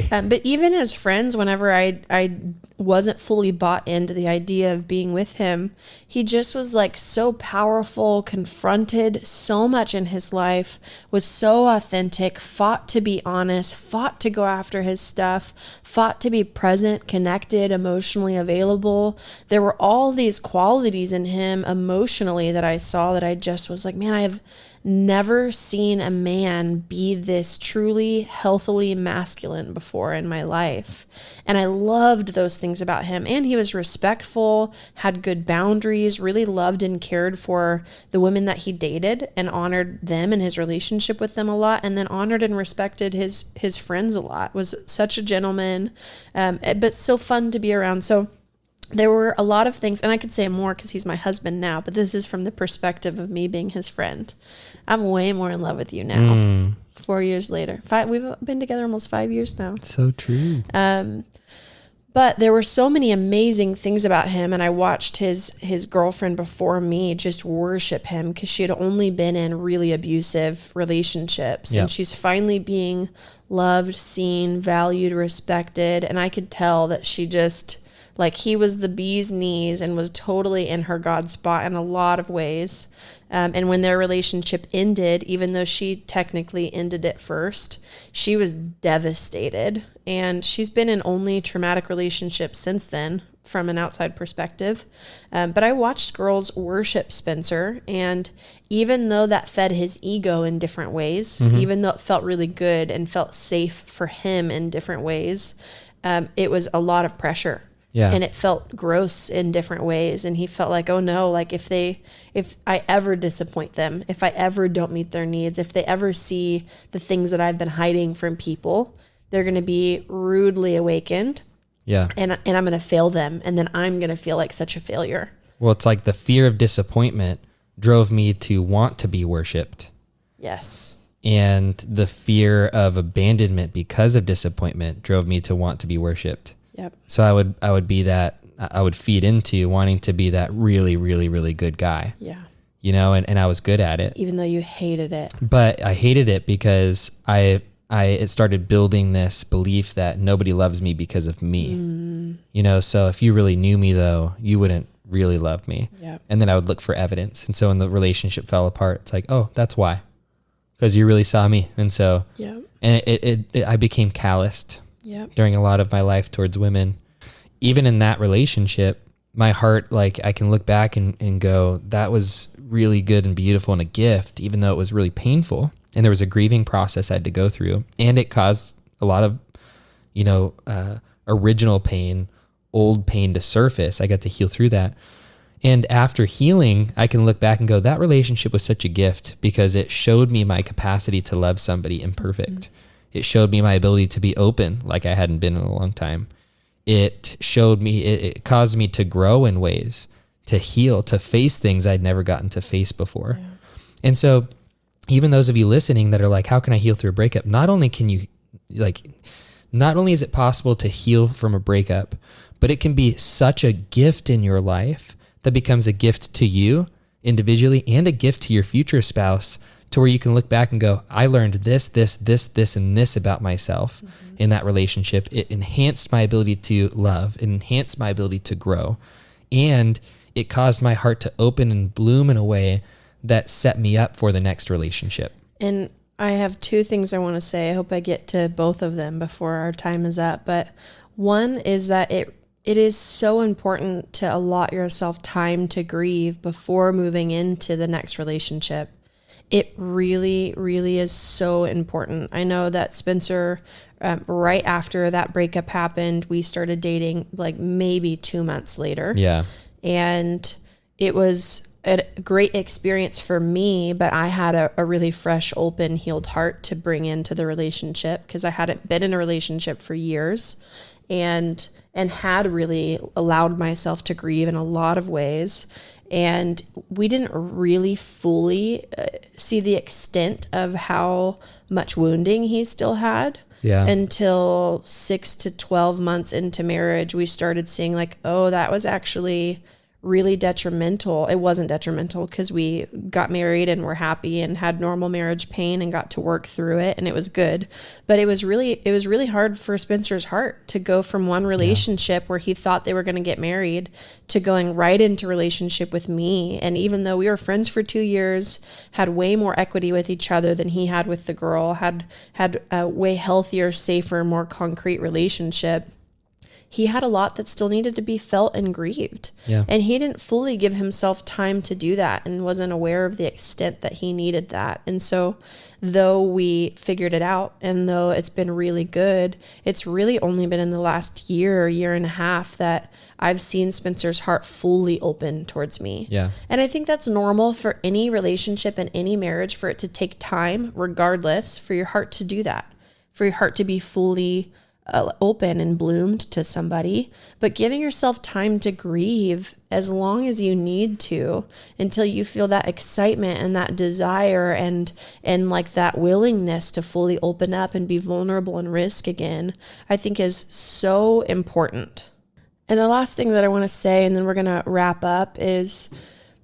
Hey. But even as friends, whenever I wasn't fully bought into the idea of being with him, he just was like so powerful, confronted so much in his life, was so authentic, fought to be honest, fought to go after his stuff, fought to be present, connected, emotionally available. There were all these qualities in him emotionally that I saw that I just was like, man, I have never seen a man be this truly healthily masculine before in my life. And I loved those things about him. And he was respectful, had good boundaries, really loved and cared for the women that he dated and honored them and his relationship with them a lot, and then honored and respected his friends a lot. Was such a gentleman, but so fun to be around. So there were a lot of things, and I could say more because he's my husband now, but this is from the perspective of me being his friend. I'm way more in love with you now, 4 years later. We've been together almost 5 years now. So true. But there were so many amazing things about him, and I watched his girlfriend before me just worship him because she had only been in really abusive relationships. Yeah. And she's finally being loved, seen, valued, respected. And I could tell that she just, like, he was the bee's knees and was totally in her God spot in a lot of ways. And when their relationship ended, even though she technically ended it first, she was devastated. And she's been in only traumatic relationships since then from an outside perspective. But I watched girls worship Spencer. And even though that fed his ego in different ways, even though it felt really good and felt safe for him in different ways, it was a lot of pressure. Yeah. And it felt gross in different ways. And he felt like, oh no, like if I ever disappoint them, if I ever don't meet their needs, if they ever see the things that I've been hiding from people, they're going to be rudely awakened. Yeah. And I'm going to fail them. And then I'm going to feel like such a failure. Well, it's like the fear of disappointment drove me to want to be worshiped. Yes. And the fear of abandonment because of disappointment drove me to want to be worshiped. Yep. So I would feed into wanting to be that really, really, really good guy. Yeah. You know, and I was good at it. Even though you hated it. But I hated it because it started building this belief that nobody loves me because of me. You know, so if you really knew me though, you wouldn't really love me. Yep. And then I would look for evidence. And so when the relationship fell apart, it's like, oh, that's why. Because you really saw me. And so, Yep. and I became calloused. Yep. During a lot of my life towards women. Even in that relationship, my heart, like I can look back and go, that was really good and beautiful and a gift, even though it was really painful. And there was a grieving process I had to go through. And it caused a lot of, original pain, old pain to surface. I got to heal through that. And after healing, I can look back and go, that relationship was such a gift because it showed me my capacity to love somebody imperfect. Mm-hmm. It showed me my ability to be open like I hadn't been in a long time. It showed me, it caused me to grow in ways, to heal, to face things I'd never gotten to face before. Yeah. And so even those of you listening that are like, how can I heal through a breakup? Not only is it possible to heal from a breakup, but it can be such a gift in your life that becomes a gift to you individually and a gift to your future spouse, to where you can look back and go, I learned this, and this about myself in that relationship. It enhanced my ability to love. It enhanced my ability to grow. And it caused my heart to open and bloom in a way that set me up for the next relationship. And I have two things I want to say. I hope I get to both of them before our time is up. But one is that it is so important to allot yourself time to grieve before moving into the next relationship. It really, really is so important. I know that Spencer, right after that breakup happened, we started dating like maybe 2 months later. Yeah. And it was a great experience for me, but I had a really fresh, open, healed heart to bring into the relationship because I hadn't been in a relationship for years and had really allowed myself to grieve in a lot of ways. And we didn't really fully see the extent of how much wounding he still had until 6 to 12 months into marriage. We started seeing like, oh, that was actually really detrimental. It wasn't detrimental because we got married and were happy and had normal marriage pain and got to work through it, and it was good. But it was really hard for Spencer's heart to go from one relationship where he thought they were going to get married to going right into relationship with me. And even though we were friends for 2 years, had way more equity with each other than he had with the girl, had a way healthier, safer, more concrete relationship, he had a lot that still needed to be felt and grieved. Yeah. And he didn't fully give himself time to do that and wasn't aware of the extent that he needed that. And so though we figured it out and though it's been really good, it's really only been in the last year and a half that I've seen Spencer's heart fully open towards me. Yeah. And I think that's normal for any relationship and any marriage, for it to take time, regardless, for your heart to do that, for your heart to be fully open and bloomed to somebody, but giving yourself time to grieve as long as you need to until you feel that excitement and that desire and like that willingness to fully open up and be vulnerable and risk again, I think is so important. And the last thing that I want to say, and then we're going to wrap up, is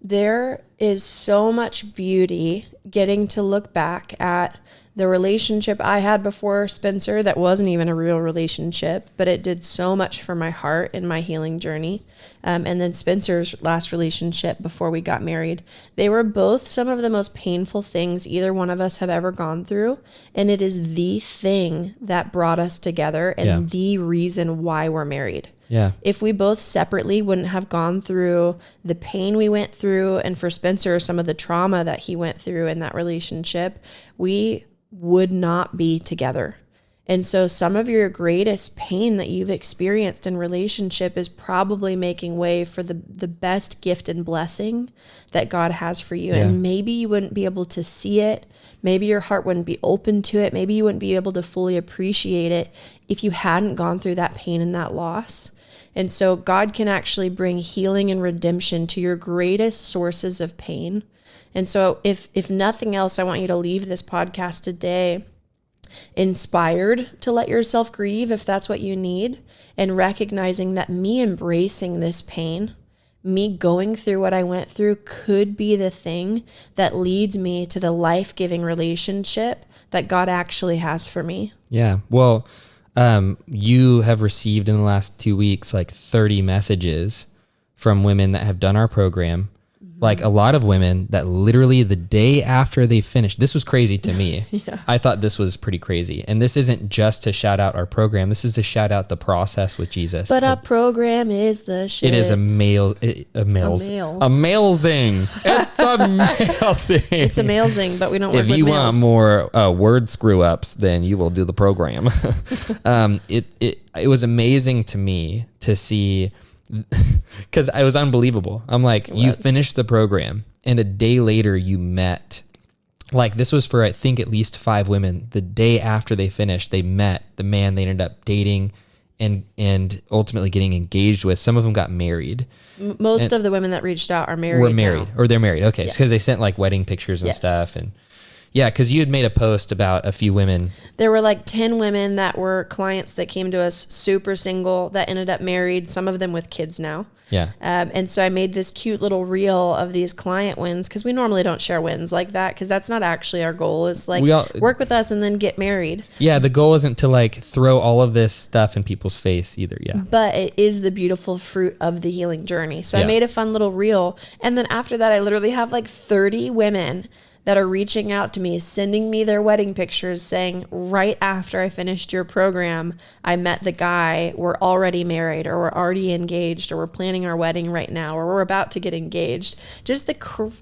there is so much beauty getting to look back at the relationship I had before Spencer that wasn't even a real relationship, but it did so much for my heart and my healing journey. And then Spencer's last relationship before we got married. They were both some of the most painful things either one of us have ever gone through. And it is the thing that brought us together and the reason why we're married. Yeah. If we both separately wouldn't have gone through the pain we went through, and for Spencer, some of the trauma that he went through in that relationship, we would not be together. And so some of your greatest pain that you've experienced in relationship is probably making way for the best gift and blessing that God has for you. And maybe you wouldn't be able to see it. Maybe your heart wouldn't be open to it. Maybe you wouldn't be able to fully appreciate it if you hadn't gone through that pain and that loss. And so God can actually bring healing and redemption to your greatest sources of pain. And so if nothing else, I want you to leave this podcast today inspired to let yourself grieve if that's what you need, and recognizing that me embracing this pain, me going through what I went through, could be the thing that leads me to the life-giving relationship that God actually has for me. Yeah. Well, you have received in the last 2 weeks, like 30 messages from women that have done our program. Like a lot of women that literally the day after they finished, this was crazy to me. I thought this was pretty crazy. And this isn't just to shout out our program. This is to shout out the process with Jesus. But our program is the shit. It is amazing. It's amazing. It's amazing, but we don't work with If you males. want more word screw ups, then you will do the program. It was amazing to me to see, because it was unbelievable. I'm like, you finished the program and a day later you met, like this was for, I think, at least 5 women. The day after they finished, they met the man they ended up dating and ultimately getting engaged with. Some of them got married. Most of the women that reached out are married. Were married now. or they're married. Okay. Because they sent like wedding pictures and stuff. And yeah, because you had made a post about a few women. There were like 10 women that were clients that came to us super single that ended up married, some of them with kids now. Yeah. And so I made this cute little reel of these client wins, because we normally don't share wins like that, because that's not actually our goal. Is like work with us and then get married. Yeah. The goal isn't to like throw all of this stuff in people's face either. Yeah. But it is the beautiful fruit of the healing journey. So I made a fun little reel. And then after that, I literally have like 30 women that are reaching out to me, sending me their wedding pictures saying, right after I finished your program, I met the guy, we're already married, or we're already engaged, or we're planning our wedding right now, or we're about to get engaged. Just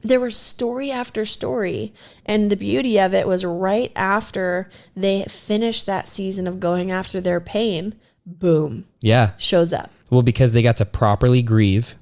there was story after story. And the beauty of it was right after they finished that season of going after their pain, boom. Yeah. Shows up. Well, because they got to properly grieve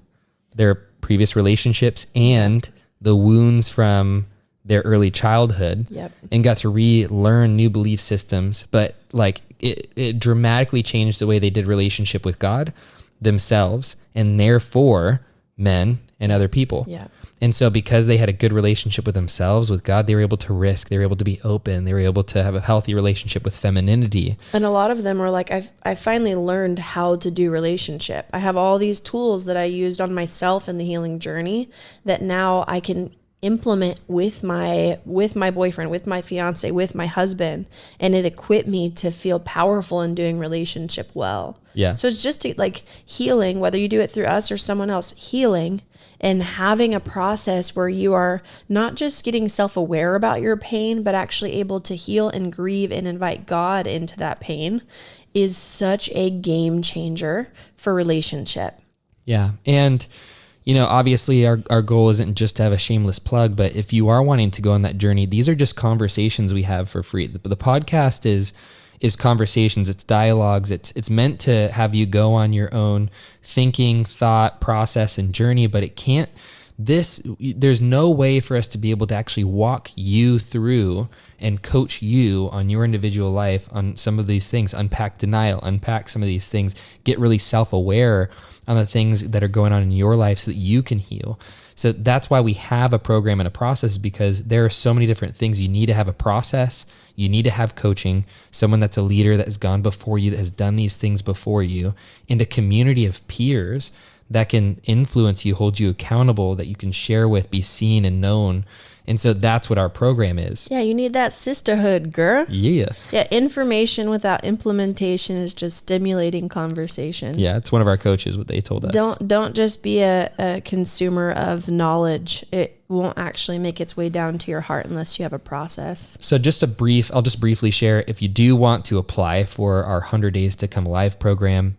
their previous relationships and the wounds from their early childhood, and got to relearn new belief systems. But like it dramatically changed the way they did relationship with God, themselves, and therefore men and other people. Yeah. And so because they had a good relationship with themselves, with God, they were able to risk, they were able to be open, they were able to have a healthy relationship with femininity. And a lot of them were like, I finally learned how to do relationship. I have all these tools that I used on myself in the healing journey that now I can implement with my boyfriend, with my fiance, with my husband, and it equipped me to feel powerful in doing relationship well. Yeah. So it's just like healing, whether you do it through us or someone else, healing and having a process where you are not just getting self-aware about your pain, but actually able to heal and grieve and invite God into that pain is such a game changer for relationship. Yeah. And you know, obviously our goal isn't just to have a shameless plug, but if you are wanting to go on that journey, these are just conversations we have for free. The podcast is conversations, it's dialogues, it's meant to have you go on your own thinking, thought, process, and journey, but There's no way for us to be able to actually walk you through and coach you on your individual life on some of these things, unpack denial, unpack some of these things, get really self-aware on the things that are going on in your life so that you can heal. So that's why we have a program and a process, because there are so many different things. You need to have a process. You need to have coaching, someone that's a leader that has gone before you, that has done these things before you, and a community of peers that can influence you, hold you accountable, that you can share with, be seen and known. And so that's what our program is. Yeah, you need that sisterhood, girl. Yeah. Yeah, information without implementation is just stimulating conversation. Yeah, it's one of our coaches, what they told us. Don't just be a consumer of knowledge. It won't actually make its way down to your heart unless you have a process. So I'll just briefly share, if you do want to apply for our 100 Days to Come Alive program,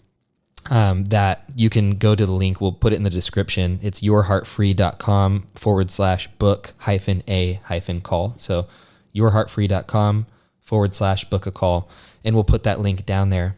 that you can go to the link. We'll put it in the description. It's yourheartfree.com/book-a-call. So yourheartfree.com/book-a-call. And we'll put that link down there.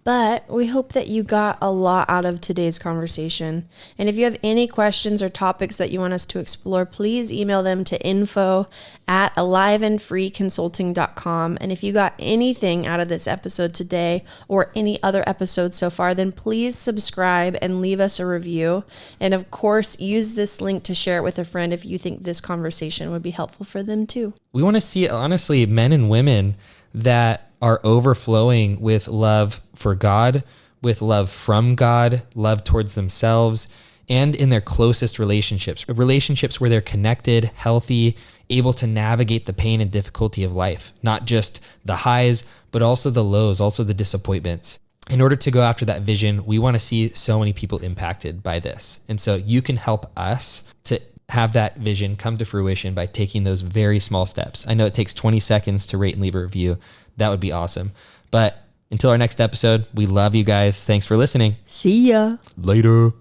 But we hope that you got a lot out of today's conversation. And if you have any questions or topics that you want us to explore, please email them to info@aliveandfreeconsulting.com. And if you got anything out of this episode today or any other episode so far, then please subscribe and leave us a review. And of course, use this link to share it with a friend if you think this conversation would be helpful for them too. We want to see, honestly, men and women that are overflowing with love for God, with love from God, love towards themselves, and in their closest relationships where they're connected, healthy, able to navigate the pain and difficulty of life, not just the highs, but also the lows, also the disappointments. In order to go after that vision, we want to see so many people impacted by this. And so you can help us to have that vision come to fruition by taking those very small steps. I know it takes 20 seconds to rate and leave a review. That would be awesome. But until our next episode, we love you guys. Thanks for listening. See ya. Later.